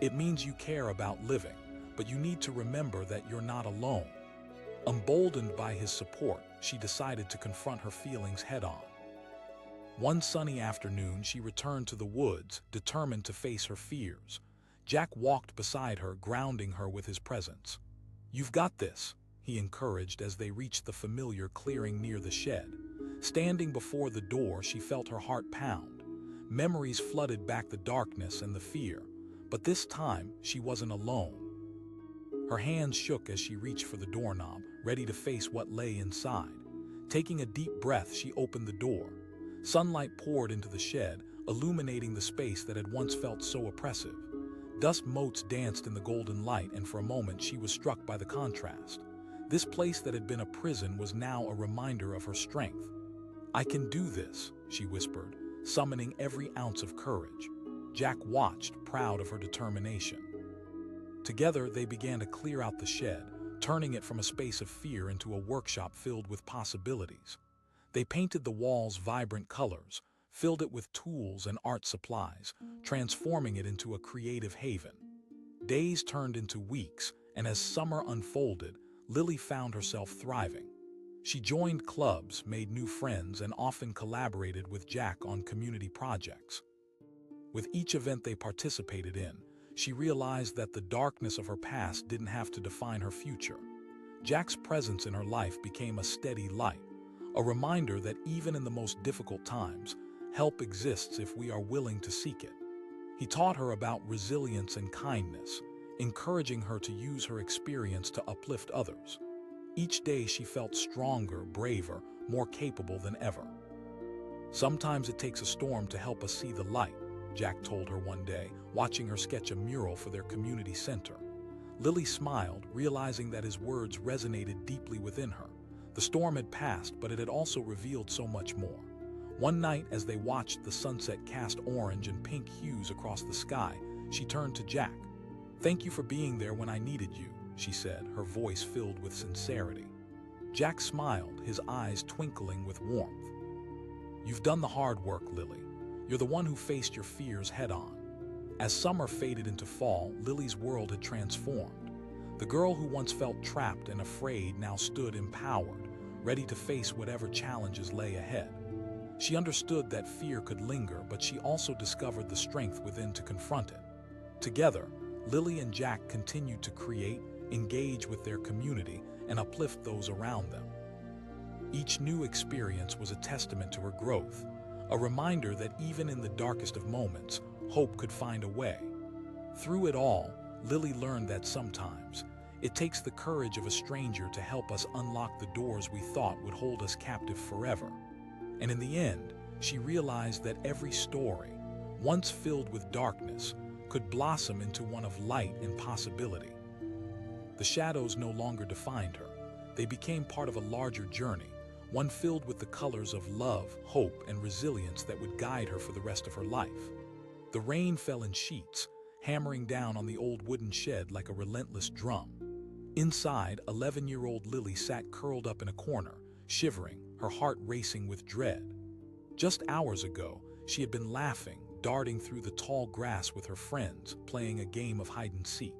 "It means you care about living, but you need to remember that you're not alone." Emboldened by his support, she decided to confront her feelings head-on. One sunny afternoon, she returned to the woods, determined to face her fears. Jack walked beside her, grounding her with his presence. "You've got this," he encouraged as they reached the familiar clearing near the shed. Standing before the door, she felt her heart pound. Memories flooded back the darkness and the fear, but this time she wasn't alone. Her hands shook as she reached for the doorknob, ready to face what lay inside. Taking a deep breath, she opened the door. Sunlight poured into the shed, illuminating the space that had once felt so oppressive. Dust motes danced in the golden light, and for a moment she was struck by the contrast. This place that had been a prison was now a reminder of her strength. "I can do this," she whispered, summoning every ounce of courage. Jack watched, proud of her determination. Together, they began to clear out the shed, turning it from a space of fear into a workshop filled with possibilities. They painted the walls vibrant colors, filled it with tools and art supplies, transforming it into a creative haven. Days turned into weeks, and as summer unfolded, Lily found herself thriving. She joined clubs, made new friends, and often collaborated with Jack on community projects. With each event they participated in, she realized that the darkness of her past didn't have to define her future. Jack's presence in her life became a steady light, a reminder that even in the most difficult times, help exists if we are willing to seek it. He taught her about resilience and kindness, encouraging her to use her experience to uplift others. Each day she felt stronger, braver, more capable than ever. "Sometimes it takes a storm to help us see the light," Jack told her one day, watching her sketch a mural for their community center. Lily smiled, realizing that his words resonated deeply within her. The storm had passed, but it had also revealed so much more. One night, as they watched the sunset cast orange and pink hues across the sky, she turned to Jack. "Thank you for being there when I needed you," she said, her voice filled with sincerity. Jack smiled, his eyes twinkling with warmth. "You've done the hard work, Lily. You're the one who faced your fears head-on." As summer faded into fall, Lily's world had transformed. The girl who once felt trapped and afraid now stood empowered, ready to face whatever challenges lay ahead. She understood that fear could linger, but she also discovered the strength within to confront it. Together, Lily and Jack continued to create, engage with their community, and uplift those around them. Each new experience was a testament to her growth, a reminder that even in the darkest of moments, hope could find a way. Through it all, Lily learned that sometimes it takes the courage of a stranger to help us unlock the doors we thought would hold us captive forever. And in the end, she realized that every story, once filled with darkness, could blossom into one of light and possibility. The shadows no longer defined her. They became part of a larger journey, one filled with the colors of love, hope, and resilience that would guide her for the rest of her life. The rain fell in sheets, hammering down on the old wooden shed like a relentless drum. Inside, 11-year-old Lily sat curled up in a corner, shivering, her heart racing with dread. Just hours ago, she had been laughing, darting through the tall grass with her friends, playing a game of hide-and-seek.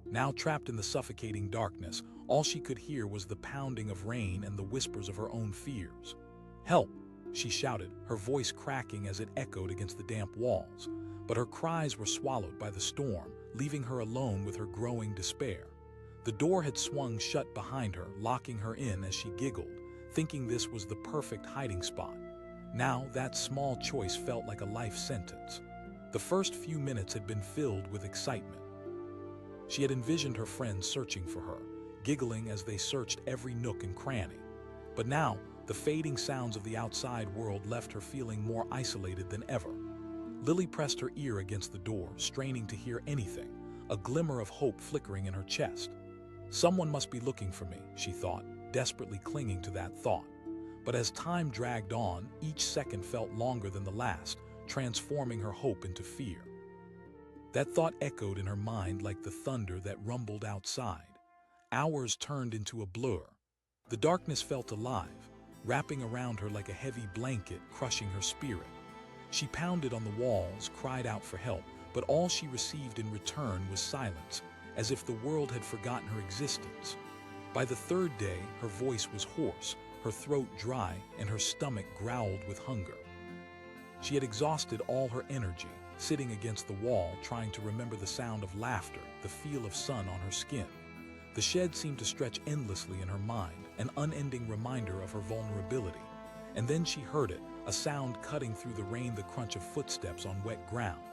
Now trapped in the suffocating darkness, all she could hear was the pounding of rain and the whispers of her own fears. "Help!" she shouted, her voice cracking as it echoed against the damp walls. But her cries were swallowed by the storm, leaving her alone with her growing despair. The door had swung shut behind her, locking her in as she giggled, thinking this was the perfect hiding spot. Now that small choice felt like a life sentence. The first few minutes had been filled with excitement. She had envisioned her friends searching for her, giggling as they searched every nook and cranny. But now, the fading sounds of the outside world left her feeling more isolated than ever. Lily pressed her ear against the door, straining to hear anything, a glimmer of hope flickering in her chest. "Someone must be looking for me," she thought, desperately clinging to that thought. But as time dragged on, each second felt longer than the last, transforming her hope into fear. That thought echoed in her mind like the thunder that rumbled outside. Hours turned into a blur. The darkness felt alive, wrapping around her like a heavy blanket, crushing her spirit. She pounded on the walls, cried out for help, but all she received in return was silence, as if the world had forgotten her existence. By the third day, her voice was hoarse, her throat dry, and her stomach growled with hunger. She had exhausted all her energy, sitting against the wall, trying to remember the sound of laughter, the feel of sun on her skin. The shed seemed to stretch endlessly in her mind, an unending reminder of her vulnerability. And then she heard it, a sound cutting through the rain, the crunch of footsteps on wet ground.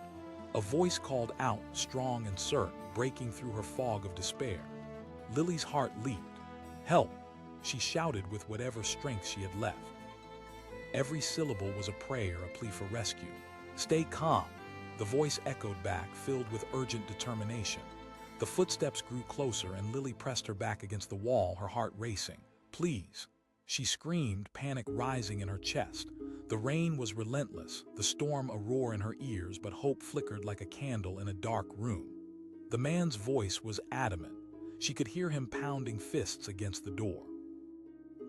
A voice called out, strong and certain, breaking through her fog of despair. Lily's heart leaped. "Help!" she shouted with whatever strength she had left. Every syllable was a prayer, a plea for rescue. "Stay calm," the voice echoed back, filled with urgent determination. The footsteps grew closer, and Lily pressed her back against the wall, her heart racing. "Please," she screamed, panic rising in her chest. The rain was relentless, the storm a roar in her ears, but hope flickered like a candle in a dark room. The man's voice was adamant. She could hear him pounding fists against the door.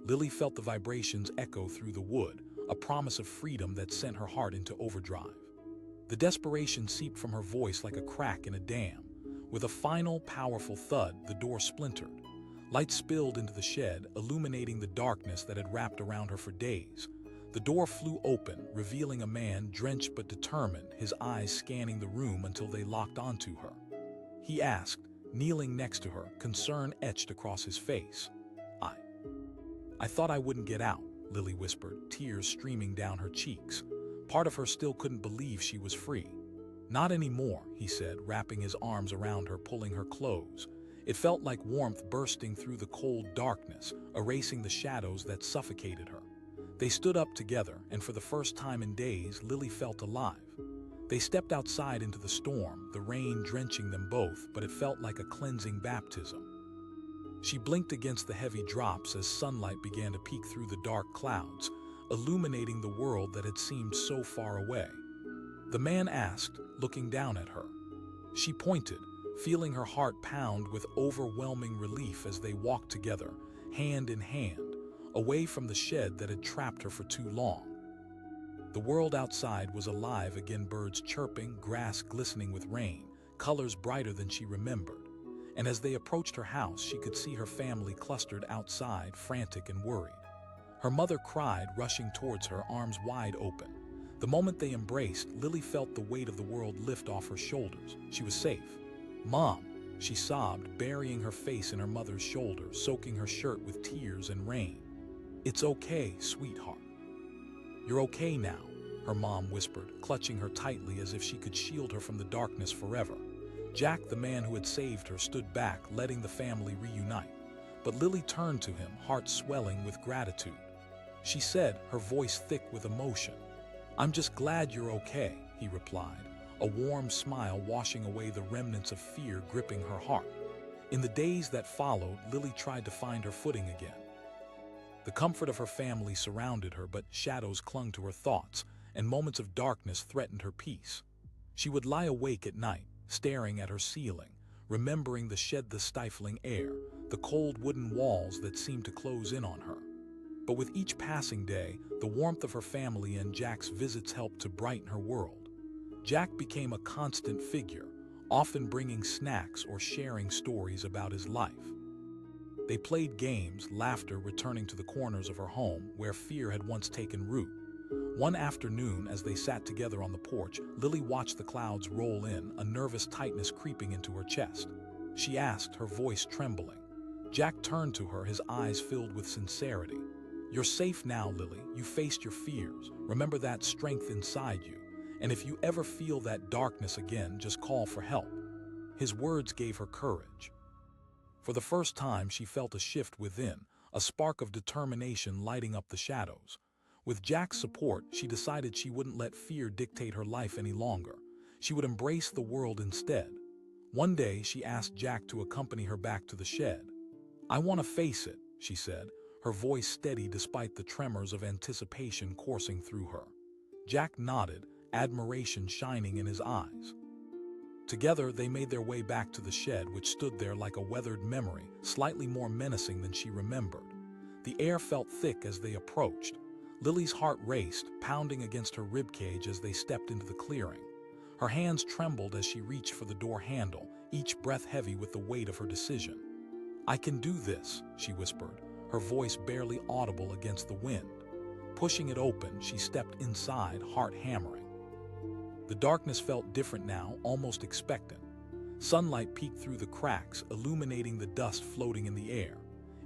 Lily felt the vibrations echo through the wood, a promise of freedom that sent her heart into overdrive. The desperation seeped from her voice like a crack in a dam. With a final, powerful thud, the door splintered. Light spilled into the shed, illuminating the darkness that had wrapped around her for days. The door flew open, revealing a man drenched but determined, his eyes scanning the room until they locked onto her. He asked, kneeling next to her, concern etched across his face. I I thought I wouldn't get out, Lily whispered, tears streaming down her cheeks. Part of her still couldn't believe she was free. Not anymore, he said, wrapping his arms around her, pulling her close. It felt like warmth bursting through the cold darkness, erasing the shadows that suffocated her. They stood up together, and for the first time in days, Lily felt alive. They stepped outside into the storm, the rain drenching them both, but it felt like a cleansing baptism. She blinked against the heavy drops as sunlight began to peek through the dark clouds, illuminating the world that had seemed so far away. The man asked, looking down at her. She pointed, feeling her heart pound with overwhelming relief as they walked together, hand in hand, away from the shed that had trapped her for too long. The world outside was alive again, birds chirping, grass glistening with rain, colors brighter than she remembered. And as they approached her house, she could see her family clustered outside, frantic and worried. Her mother cried, rushing towards her, arms wide open. The moment they embraced, Lily felt the weight of the world lift off her shoulders. She was safe. "Mom," she sobbed, burying her face in her mother's shoulder, soaking her shirt with tears and rain. "It's okay, sweetheart. You're okay now," her mom whispered, clutching her tightly as if she could shield her from the darkness forever. Jack, the man who had saved her, stood back, letting the family reunite. But Lily turned to him, heart swelling with gratitude. She said, her voice thick with emotion. "I'm just glad you're okay," he replied, a warm smile washing away the remnants of fear gripping her heart. In the days that followed, Lily tried to find her footing again. The comfort of her family surrounded her, but shadows clung to her thoughts, and moments of darkness threatened her peace. She would lie awake at night, staring at her ceiling, remembering the stifling air, the cold wooden walls that seemed to close in on her. But with each passing day, the warmth of her family and Jack's visits helped to brighten her world. Jack became a constant figure, often bringing snacks or sharing stories about his life. They played games, laughter returning to the corners of her home where fear had once taken root. One afternoon, as they sat together on the porch, Lily watched the clouds roll in, a nervous tightness creeping into her chest. She asked, her voice trembling. Jack turned to her, his eyes filled with sincerity. "You're safe now, Lily. You faced your fears. Remember that strength inside you. And if you ever feel that darkness again, just call for help." His words gave her courage. For the first time, she felt a shift within, a spark of determination lighting up the shadows. With Jack's support, she decided she wouldn't let fear dictate her life any longer. She would embrace the world instead. One day, she asked Jack to accompany her back to the shed. "I want to face it," she said, her voice steady despite the tremors of anticipation coursing through her. Jack nodded, admiration shining in his eyes. Together, they made their way back to the shed, which stood there like a weathered memory, slightly more menacing than she remembered. The air felt thick as they approached. Lily's heart raced, pounding against her ribcage as they stepped into the clearing. Her hands trembled as she reached for the door handle, each breath heavy with the weight of her decision. "I can do this," she whispered, her voice barely audible against the wind. Pushing it open, she stepped inside, heart hammering. The darkness felt different now, almost expectant. Sunlight peeked through the cracks, illuminating the dust floating in the air.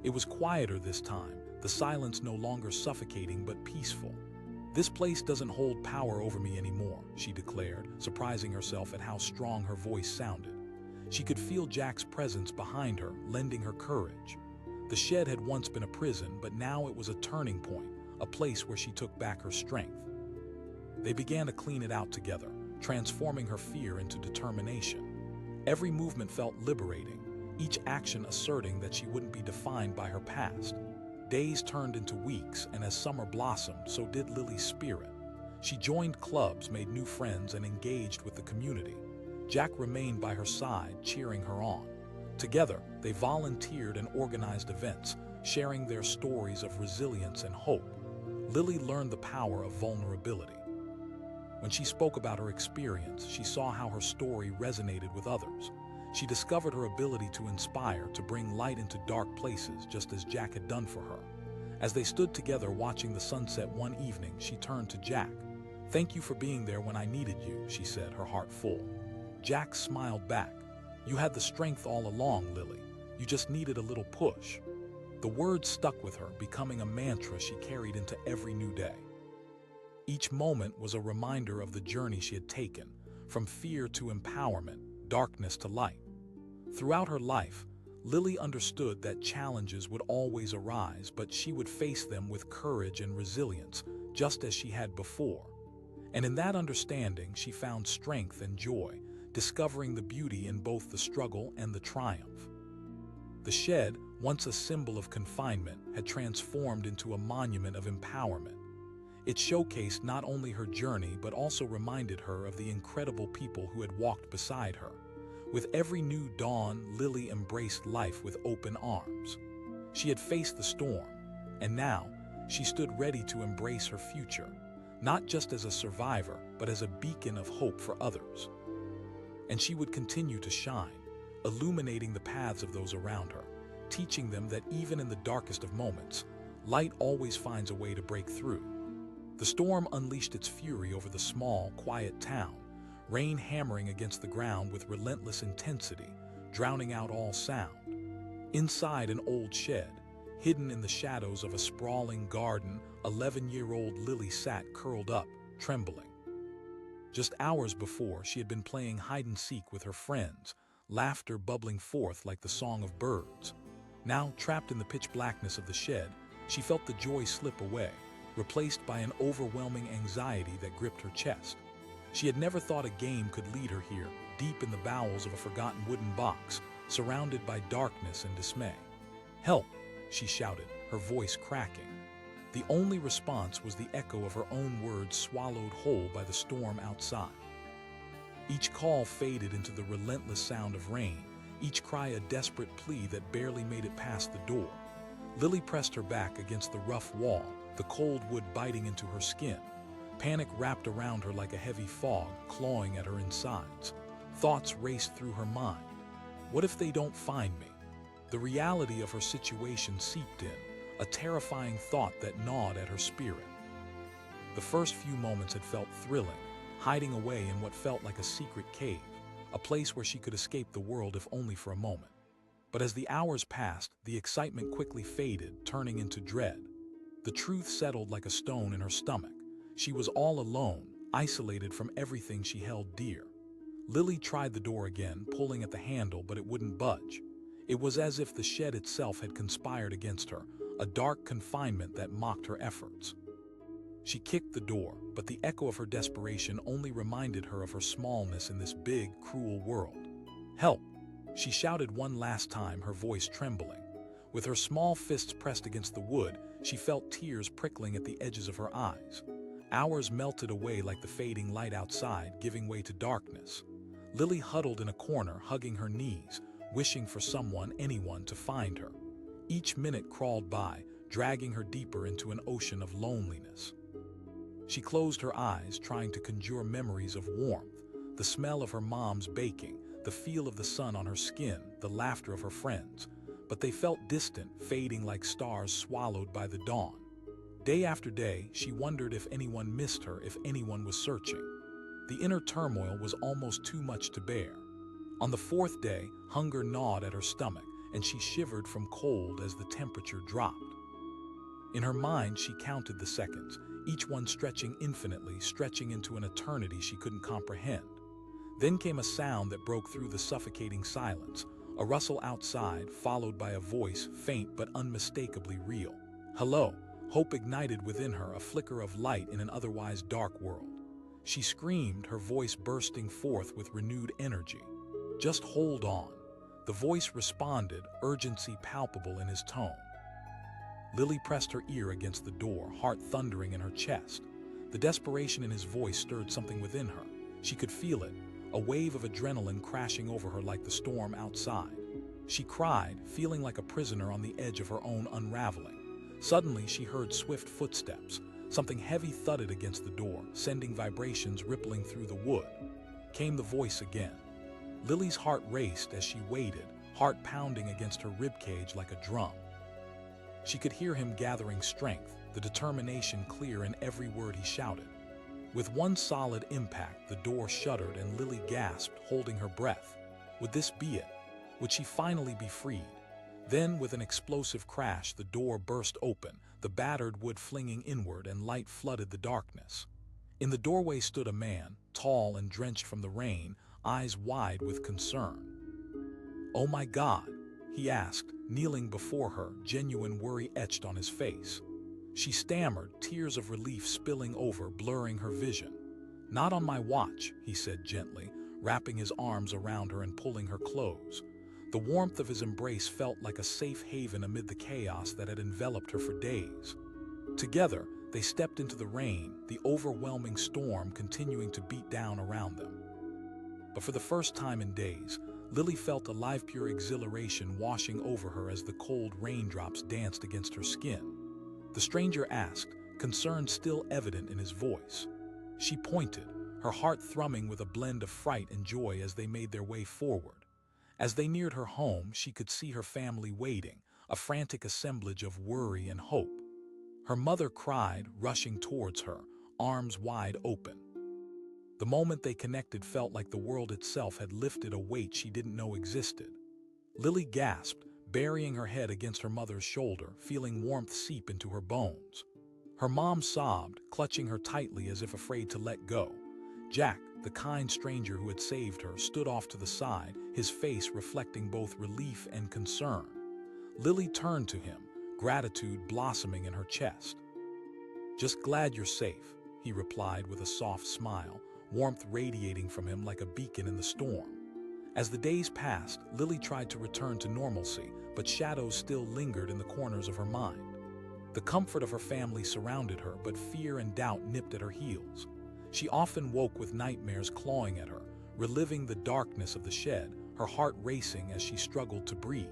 It was quieter this time, the silence no longer suffocating but peaceful. "This place doesn't hold power over me anymore," she declared, surprising herself at how strong her voice sounded. She could feel Jack's presence behind her, lending her courage. The shed had once been a prison, but now it was a turning point, a place where she took back her strength. They began to clean it out together, transforming her fear into determination. Every movement felt liberating, each action asserting that she wouldn't be defined by her past. Days turned into weeks, and as summer blossomed, so did Lily's spirit. She joined clubs, made new friends, and engaged with the community. Jack remained by her side, cheering her on. Together, they volunteered and organized events, sharing their stories of resilience and hope. Lily learned the power of vulnerability. When she spoke about her experience, she saw how her story resonated with others. She discovered her ability to inspire, to bring light into dark places, just as Jack had done for her. As they stood together watching the sunset one evening, she turned to Jack. "Thank you for being there when I needed you," she said, her heart full. Jack smiled back. "You had the strength all along, Lily. You just needed a little push." The words stuck with her, becoming a mantra she carried into every new day. Each moment was a reminder of the journey she had taken, from fear to empowerment, darkness to light. Throughout her life, Lily understood that challenges would always arise, but she would face them with courage and resilience, just as she had before. And in that understanding, she found strength and joy, discovering the beauty in both the struggle and the triumph. The shed, once a symbol of confinement, had transformed into a monument of empowerment. It showcased not only her journey but also reminded her of the incredible people who had walked beside her. With every new dawn, Lily embraced life with open arms. She had faced the storm, and now she stood ready to embrace her future, not just as a survivor, but as a beacon of hope for others. And she would continue to shine, illuminating the paths of those around her, teaching them that even in the darkest of moments, light always finds a way to break through. The storm unleashed its fury over the small, quiet town, rain hammering against the ground with relentless intensity, drowning out all sound. Inside an old shed, hidden in the shadows of a sprawling garden, 11-year-old Lily sat curled up, trembling. Just hours before, she had been playing hide-and-seek with her friends, laughter bubbling forth like the song of birds. Now, trapped in the pitch blackness of the shed, she felt the joy slip away, replaced by an overwhelming anxiety that gripped her chest. She had never thought a game could lead her here, deep in the bowels of a forgotten wooden box, surrounded by darkness and dismay. "Help!" she shouted, her voice cracking. The only response was the echo of her own words swallowed whole by the storm outside. Each call faded into the relentless sound of rain, each cry a desperate plea that barely made it past the door. Lily pressed her back against the rough wall, the cold wood biting into her skin. Panic wrapped around her like a heavy fog, clawing at her insides. Thoughts raced through her mind. What if they don't find me? The reality of her situation seeped in, a terrifying thought that gnawed at her spirit. The first few moments had felt thrilling, hiding away in what felt like a secret cave, a place where she could escape the world if only for a moment. But as the hours passed, the excitement quickly faded, turning into dread. The truth settled like a stone in her stomach. She was all alone, isolated from everything she held dear. Lily tried the door again, pulling at the handle, but it wouldn't budge. It was as if the shed itself had conspired against her, a dark confinement that mocked her efforts. She kicked the door, but the echo of her desperation only reminded her of her smallness in this big, cruel world. "Help!" she shouted one last time, her voice trembling. With her small fists pressed against the wood, she felt tears prickling at the edges of her eyes. Hours melted away like the fading light outside, giving way to darkness. Lily huddled in a corner, hugging her knees, wishing for someone, anyone, to find her. Each minute crawled by, dragging her deeper into an ocean of loneliness. She closed her eyes, trying to conjure memories of warmth, the smell of her mom's baking, the feel of the sun on her skin, the laughter of her friends. But they felt distant, fading like stars swallowed by the dawn. Day after day, she wondered if anyone missed her, if anyone was searching. The inner turmoil was almost too much to bear. On the fourth day, hunger gnawed at her stomach, and she shivered from cold as the temperature dropped. In her mind, she counted the seconds, each one stretching infinitely, stretching into an eternity she couldn't comprehend. Then came a sound that broke through the suffocating silence, a rustle outside, followed by a voice, faint but unmistakably real. "Hello." Hope ignited within her, a flicker of light in an otherwise dark world. She screamed, her voice bursting forth with renewed energy. "Just hold on." The voice responded, urgency palpable in his tone. Lily pressed her ear against the door, heart thundering in her chest. The desperation in his voice stirred something within her. She could feel it, a wave of adrenaline crashing over her like the storm outside. She cried, feeling like a prisoner on the edge of her own unraveling. Suddenly, she heard swift footsteps. Something heavy thudded against the door, sending vibrations rippling through the wood. Came the voice again. Lily's heart raced as she waited, heart pounding against her ribcage like a drum. She could hear him gathering strength, the determination clear in every word he shouted. With one solid impact, the door shuddered and Lily gasped, holding her breath. Would this be it? Would she finally be freed? Then, with an explosive crash, the door burst open, the battered wood flinging inward, and light flooded the darkness. In the doorway stood a man, tall and drenched from the rain, eyes wide with concern. "Oh my God," he asked, kneeling before her, genuine worry etched on his face. She stammered, tears of relief spilling over, blurring her vision. "Not on my watch," he said gently, wrapping his arms around her and pulling her close. The warmth of his embrace felt like a safe haven amid the chaos that had enveloped her for days. Together, they stepped into the rain, the overwhelming storm continuing to beat down around them. But for the first time in days, Lily felt a live pure exhilaration washing over her as the cold raindrops danced against her skin. The stranger asked, concern still evident in his voice. She pointed, her heart thrumming with a blend of fright and joy as they made their way forward. As they neared her home, she could see her family waiting, a frantic assemblage of worry and hope. Her mother cried, rushing towards her, arms wide open. The moment they connected felt like the world itself had lifted a weight she didn't know existed. Lily gasped, burying her head against her mother's shoulder, feeling warmth seep into her bones. Her mom sobbed, clutching her tightly as if afraid to let go. Jack, the kind stranger who had saved her, stood off to the side, his face reflecting both relief and concern. Lily turned to him, gratitude blossoming in her chest. "Just glad you're safe," he replied with a soft smile, warmth radiating from him like a beacon in the storm. As the days passed, Lily tried to return to normalcy, but shadows still lingered in the corners of her mind. The comfort of her family surrounded her, but fear and doubt nipped at her heels. She often woke with nightmares clawing at her, reliving the darkness of the shed, her heart racing as she struggled to breathe.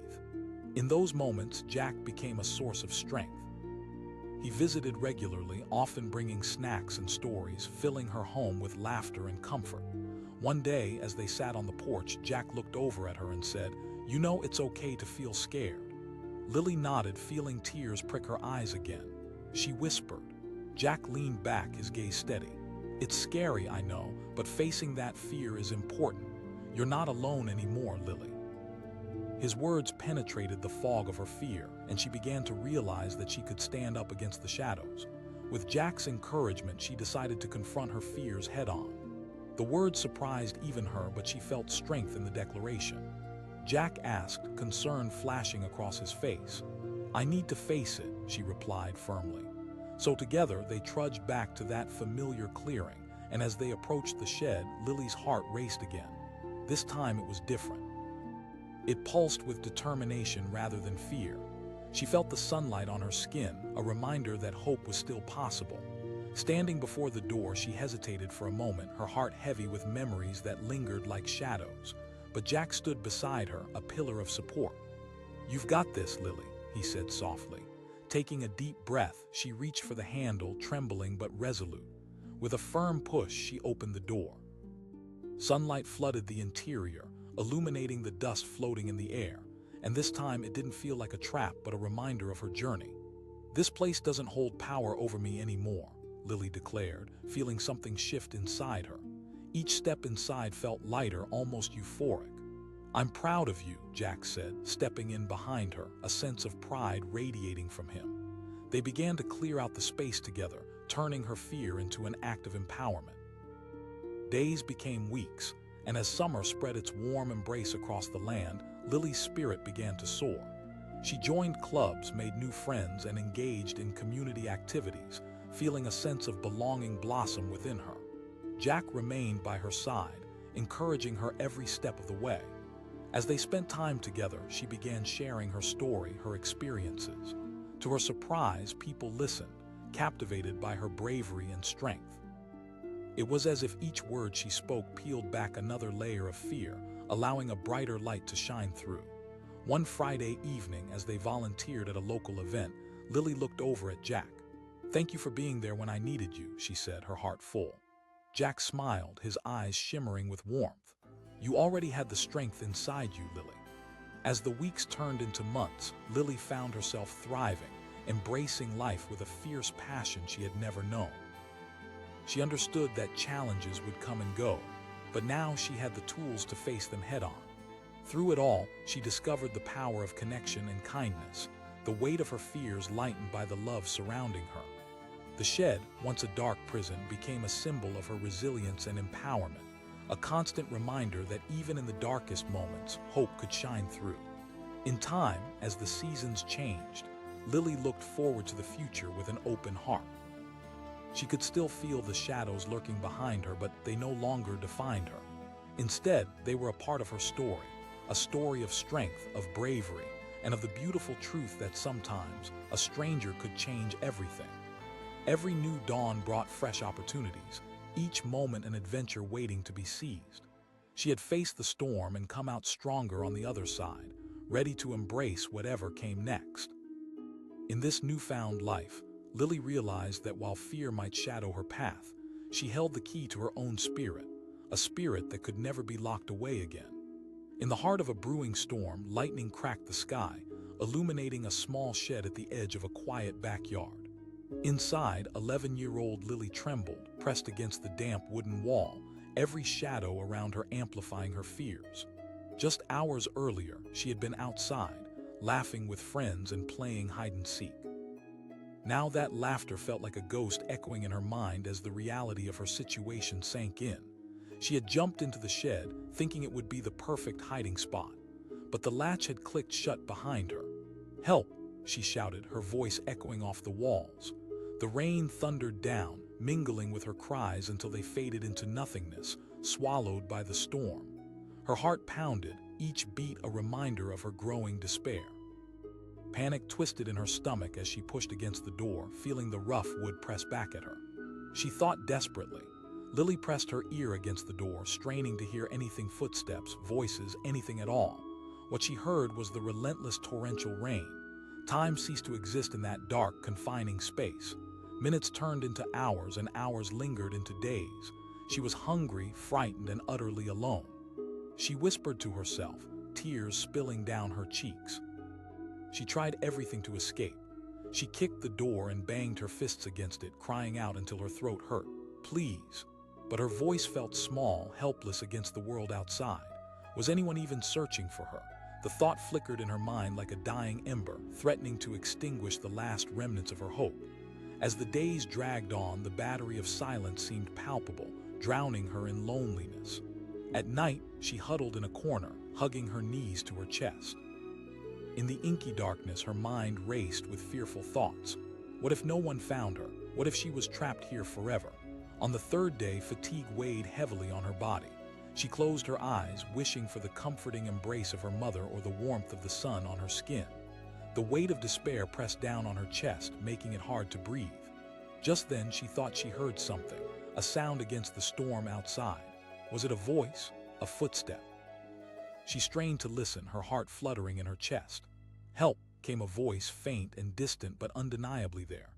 In those moments, Jack became a source of strength. He visited regularly, often bringing snacks and stories, filling her home with laughter and comfort. One day, as they sat on the porch, Jack looked over at her and said, "You know it's okay to feel scared." Lily nodded, feeling tears prick her eyes again. She whispered. Jack leaned back, his gaze steady. "It's scary, I know, but facing that fear is important. You're not alone anymore, Lily." His words penetrated the fog of her fear, and she began to realize that she could stand up against the shadows. With Jack's encouragement, she decided to confront her fears head-on. The words surprised even her, but she felt strength in the declaration. Jack asked, concern flashing across his face. "I need to face it," she replied firmly. So together, they trudged back to that familiar clearing, and as they approached the shed, Lily's heart raced again. This time it was different. It pulsed with determination rather than fear. She felt the sunlight on her skin, a reminder that hope was still possible. Standing before the door, she hesitated for a moment, her heart heavy with memories that lingered like shadows. But Jack stood beside her, a pillar of support. "You've got this, Lily," he said softly. Taking a deep breath, she reached for the handle, trembling but resolute. With a firm push, she opened the door. Sunlight flooded the interior, illuminating the dust floating in the air, and this time it didn't feel like a trap but a reminder of her journey. "This place doesn't hold power over me anymore," Lily declared, feeling something shift inside her. Each step inside felt lighter, almost euphoric. "I'm proud of you," Jack said, stepping in behind her, a sense of pride radiating from him. They began to clear out the space together, turning her fear into an act of empowerment. Days became weeks, and as summer spread its warm embrace across the land, Lily's spirit began to soar. She joined clubs, made new friends, and engaged in community activities, feeling a sense of belonging blossom within her. Jack remained by her side, encouraging her every step of the way. As they spent time together, she began sharing her story, her experiences. To her surprise, people listened, captivated by her bravery and strength. It was as if each word she spoke peeled back another layer of fear, allowing a brighter light to shine through. One Friday evening, as they volunteered at a local event, Lily looked over at Jack. "Thank you for being there when I needed you," she said, her heart full. Jack smiled, his eyes shimmering with warmth. "You already had the strength inside you, Lily." As the weeks turned into months, Lily found herself thriving, embracing life with a fierce passion she had never known. She understood that challenges would come and go, but now she had the tools to face them head-on. Through it all, she discovered the power of connection and kindness, the weight of her fears lightened by the love surrounding her. The shed, once a dark prison, became a symbol of her resilience and empowerment, a constant reminder that even in the darkest moments, hope could shine through. In time, as the seasons changed, Lily looked forward to the future with an open heart. She could still feel the shadows lurking behind her, but they no longer defined her. Instead, they were a part of her story, a story of strength, of bravery, and of the beautiful truth that sometimes a stranger could change everything. Every new dawn brought fresh opportunities, each moment an adventure waiting to be seized. She had faced the storm and come out stronger on the other side, ready to embrace whatever came next. In this newfound life, Lily realized that while fear might shadow her path, she held the key to her own spirit, a spirit that could never be locked away again. In the heart of a brewing storm, lightning cracked the sky, illuminating a small shed at the edge of a quiet backyard. Inside, 11-year-old Lily trembled, pressed against the damp wooden wall, every shadow around her amplifying her fears. Just hours earlier, she had been outside, laughing with friends and playing hide-and-seek. Now that laughter felt like a ghost echoing in her mind as the reality of her situation sank in. She had jumped into the shed, thinking it would be the perfect hiding spot. But the latch had clicked shut behind her. "Help!" she shouted, her voice echoing off the walls. The rain thundered down, mingling with her cries until they faded into nothingness, swallowed by the storm. Her heart pounded, each beat a reminder of her growing despair. Panic twisted in her stomach as she pushed against the door, feeling the rough wood press back at her. She thought desperately. Lily pressed her ear against the door, straining to hear anything: footsteps, voices, anything at all. What she heard was the relentless torrential rain. Time ceased to exist in that dark, confining space. Minutes turned into hours, and hours lingered into days. She was hungry, frightened, and utterly alone. She whispered to herself, tears spilling down her cheeks. She tried everything to escape. She kicked the door and banged her fists against it, crying out until her throat hurt. "Please." But her voice felt small, helpless against the world outside. Was anyone even searching for her? The thought flickered in her mind like a dying ember, threatening to extinguish the last remnants of her hope. As the days dragged on, the battery of silence seemed palpable, drowning her in loneliness. At night, she huddled in a corner, hugging her knees to her chest. In the inky darkness, her mind raced with fearful thoughts. What if no one found her? What if she was trapped here forever? On the third day, fatigue weighed heavily on her body. She closed her eyes, wishing for the comforting embrace of her mother or the warmth of the sun on her skin. The weight of despair pressed down on her chest, making it hard to breathe. Just then, she thought she heard something, a sound against the storm outside. Was it a voice? A footstep? She strained to listen, her heart fluttering in her chest. "Help!" came a voice, faint and distant but undeniably there.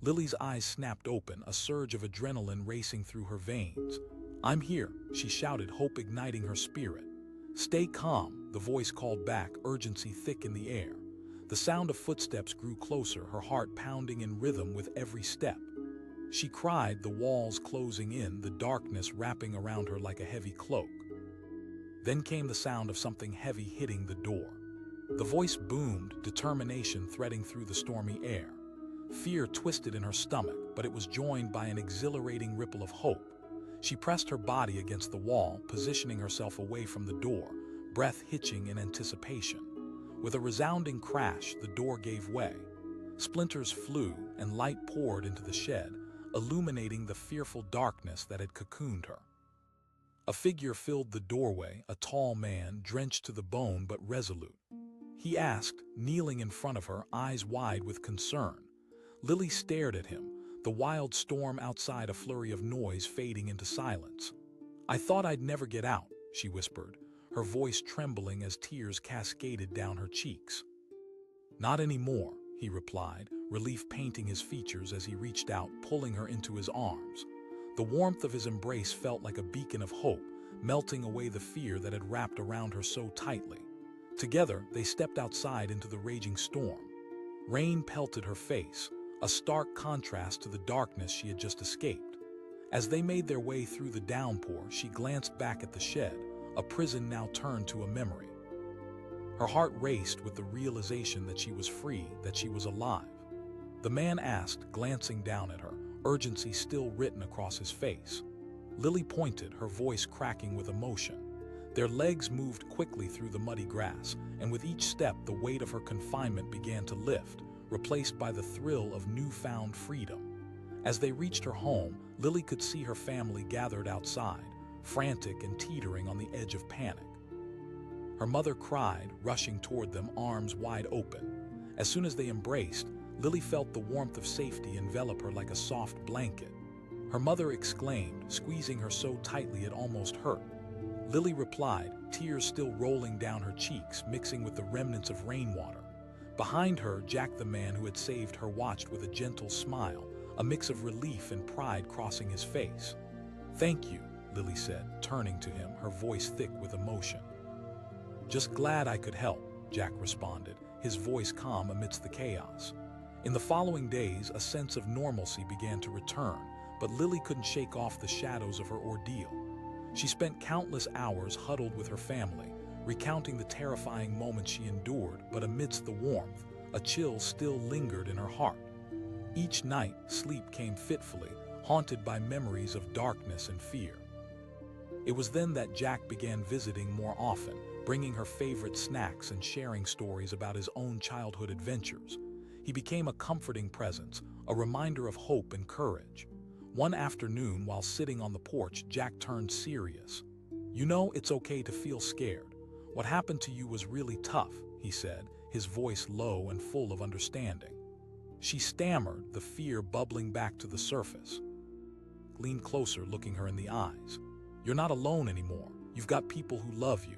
Lily's eyes snapped open, a surge of adrenaline racing through her veins. "I'm here," she shouted, hope igniting her spirit. "Stay calm," the voice called back, urgency thick in the air. The sound of footsteps grew closer, her heart pounding in rhythm with every step. She cried, the walls closing in, the darkness wrapping around her like a heavy cloak. Then came the sound of something heavy hitting the door. The voice boomed, determination threading through the stormy air. Fear twisted in her stomach, but it was joined by an exhilarating ripple of hope. She pressed her body against the wall, positioning herself away from the door, breath hitching in anticipation. With a resounding crash, the door gave way. Splinters flew, and light poured into the shed, illuminating the fearful darkness that had cocooned her. A figure filled the doorway, a tall man, drenched to the bone but resolute. He asked, kneeling in front of her, eyes wide with concern. Lily stared at him, the wild storm outside a flurry of noise fading into silence. "I thought I'd never get out," she whispered, her voice trembling as tears cascaded down her cheeks. "Not anymore," he replied, relief painting his features as he reached out, pulling her into his arms. The warmth of his embrace felt like a beacon of hope, melting away the fear that had wrapped around her so tightly. Together, they stepped outside into the raging storm. Rain pelted her face, a stark contrast to the darkness she had just escaped. As they made their way through the downpour, she glanced back at the shed, a prison now turned to a memory. Her heart raced with the realization that she was free, that she was alive. The man asked, glancing down at her, urgency still written across his face. Lily pointed, her voice cracking with emotion. Their legs moved quickly through the muddy grass, and with each step the weight of her confinement began to lift, replaced by the thrill of newfound freedom. As they reached her home, Lily could see her family gathered outside, frantic and teetering on the edge of panic. Her mother cried, rushing toward them, arms wide open. As soon as they embraced, Lily felt the warmth of safety envelop her like a soft blanket. Her mother exclaimed, squeezing her so tightly it almost hurt. Lily replied, tears still rolling down her cheeks, mixing with the remnants of rainwater. Behind her, Jack, the man who had saved her, watched with a gentle smile, a mix of relief and pride crossing his face. "Thank you," Lily said, turning to him, her voice thick with emotion. "Just glad I could help," Jack responded, his voice calm amidst the chaos. In the following days, a sense of normalcy began to return, but Lily couldn't shake off the shadows of her ordeal. She spent countless hours huddled with her family, recounting the terrifying moments she endured, but amidst the warmth, a chill still lingered in her heart. Each night, sleep came fitfully, haunted by memories of darkness and fear. It was then that Jack began visiting more often, bringing her favorite snacks and sharing stories about his own childhood adventures. He became a comforting presence, a reminder of hope and courage. One afternoon, while sitting on the porch, Jack turned serious. "You know, it's okay to feel scared. What happened to you was really tough," he said, his voice low and full of understanding. She stammered, the fear bubbling back to the surface. Leaned closer, looking her in the eyes. "You're not alone anymore. You've got people who love you."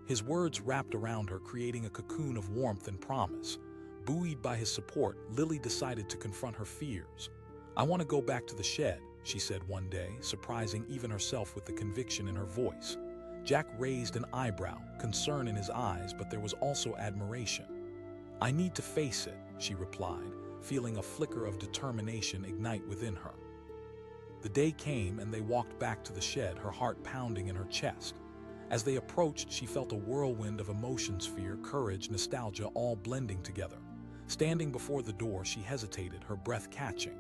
His words wrapped around her, creating a cocoon of warmth and promise. Buoyed by his support, Lily decided to confront her fears. "I want to go back to the shed," she said one day, surprising even herself with the conviction in her voice. Jack raised an eyebrow, concern in his eyes, but there was also admiration. "I need to face it," she replied, feeling a flicker of determination ignite within her. The day came and they walked back to the shed, her heart pounding in her chest. As they approached, she felt a whirlwind of emotions, fear, courage, nostalgia, all blending together. Standing before the door, she hesitated, her breath catching.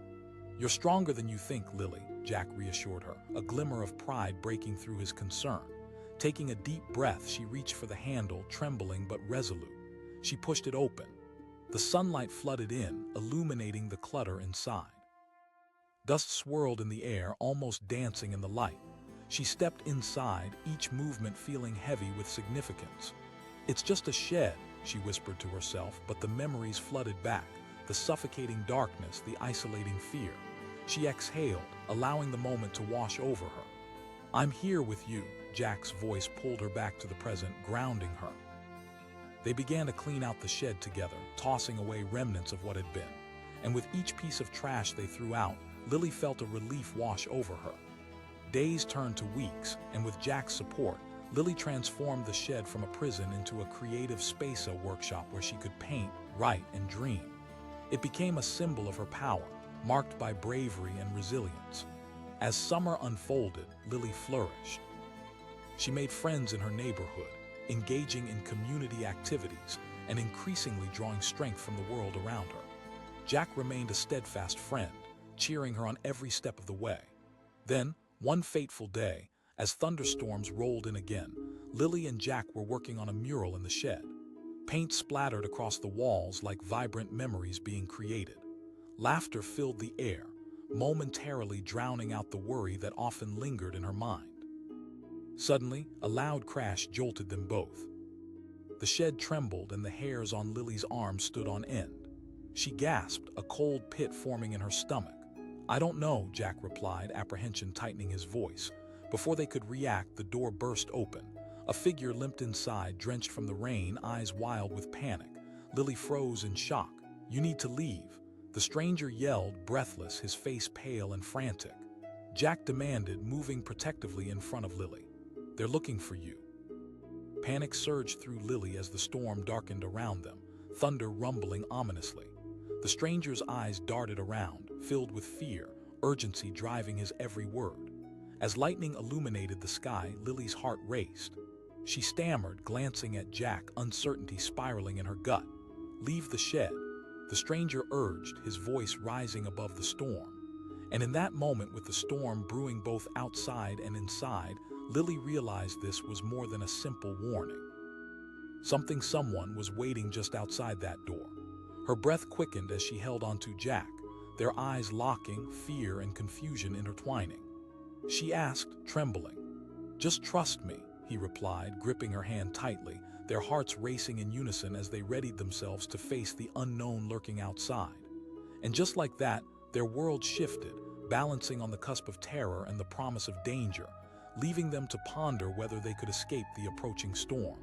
"You're stronger than you think, Lily," Jack reassured her, a glimmer of pride breaking through his concern. Taking a deep breath, she reached for the handle, trembling but resolute. She pushed it open. The sunlight flooded in, illuminating the clutter inside. Dust swirled in the air, almost dancing in the light. She stepped inside, each movement feeling heavy with significance. "It's just a shed," she whispered to herself, but the memories flooded back, the suffocating darkness, the isolating fear. She exhaled, allowing the moment to wash over her. "I'm here with you," Jack's voice pulled her back to the present, grounding her. They began to clean out the shed together, tossing away remnants of what had been. And with each piece of trash they threw out, Lily felt a relief wash over her. Days turned to weeks, and with Jack's support, Lily transformed the shed from a prison into a creative space, a workshop where she could paint, write, and dream. It became a symbol of her power, marked by bravery and resilience. As summer unfolded, Lily flourished. She made friends in her neighborhood, engaging in community activities, and increasingly drawing strength from the world around her. Jack remained a steadfast friend, cheering her on every step of the way. Then, one fateful day, as thunderstorms rolled in again, Lily and Jack were working on a mural in the shed. Paint splattered across the walls like vibrant memories being created. Laughter filled the air, momentarily drowning out the worry that often lingered in her mind. Suddenly, a loud crash jolted them both. The shed trembled and the hairs on Lily's arms stood on end. She gasped, a cold pit forming in her stomach. "I don't know," Jack replied, apprehension tightening his voice. Before they could react, the door burst open. A figure limped inside, drenched from the rain, eyes wild with panic. Lily froze in shock. "You need to leave," the stranger yelled, breathless, his face pale and frantic. Jack demanded, moving protectively in front of Lily. "They're looking for you." Panic surged through Lily as the storm darkened around them, thunder rumbling ominously. The stranger's eyes darted around, filled with fear, urgency driving his every word. As lightning illuminated the sky, Lily's heart raced. She stammered, glancing at Jack, uncertainty spiraling in her gut. "Leave the shed," the stranger urged, his voice rising above the storm. And in that moment, with the storm brewing both outside and inside, Lily realized this was more than a simple warning. Someone was waiting just outside that door. Her breath quickened as she held onto Jack, their eyes locking, fear and confusion intertwining. She asked, trembling. "Just trust me," he replied, gripping her hand tightly, their hearts racing in unison as they readied themselves to face the unknown lurking outside. And just like that, their world shifted, balancing on the cusp of terror and the promise of danger, leaving them to ponder whether they could escape the approaching storm.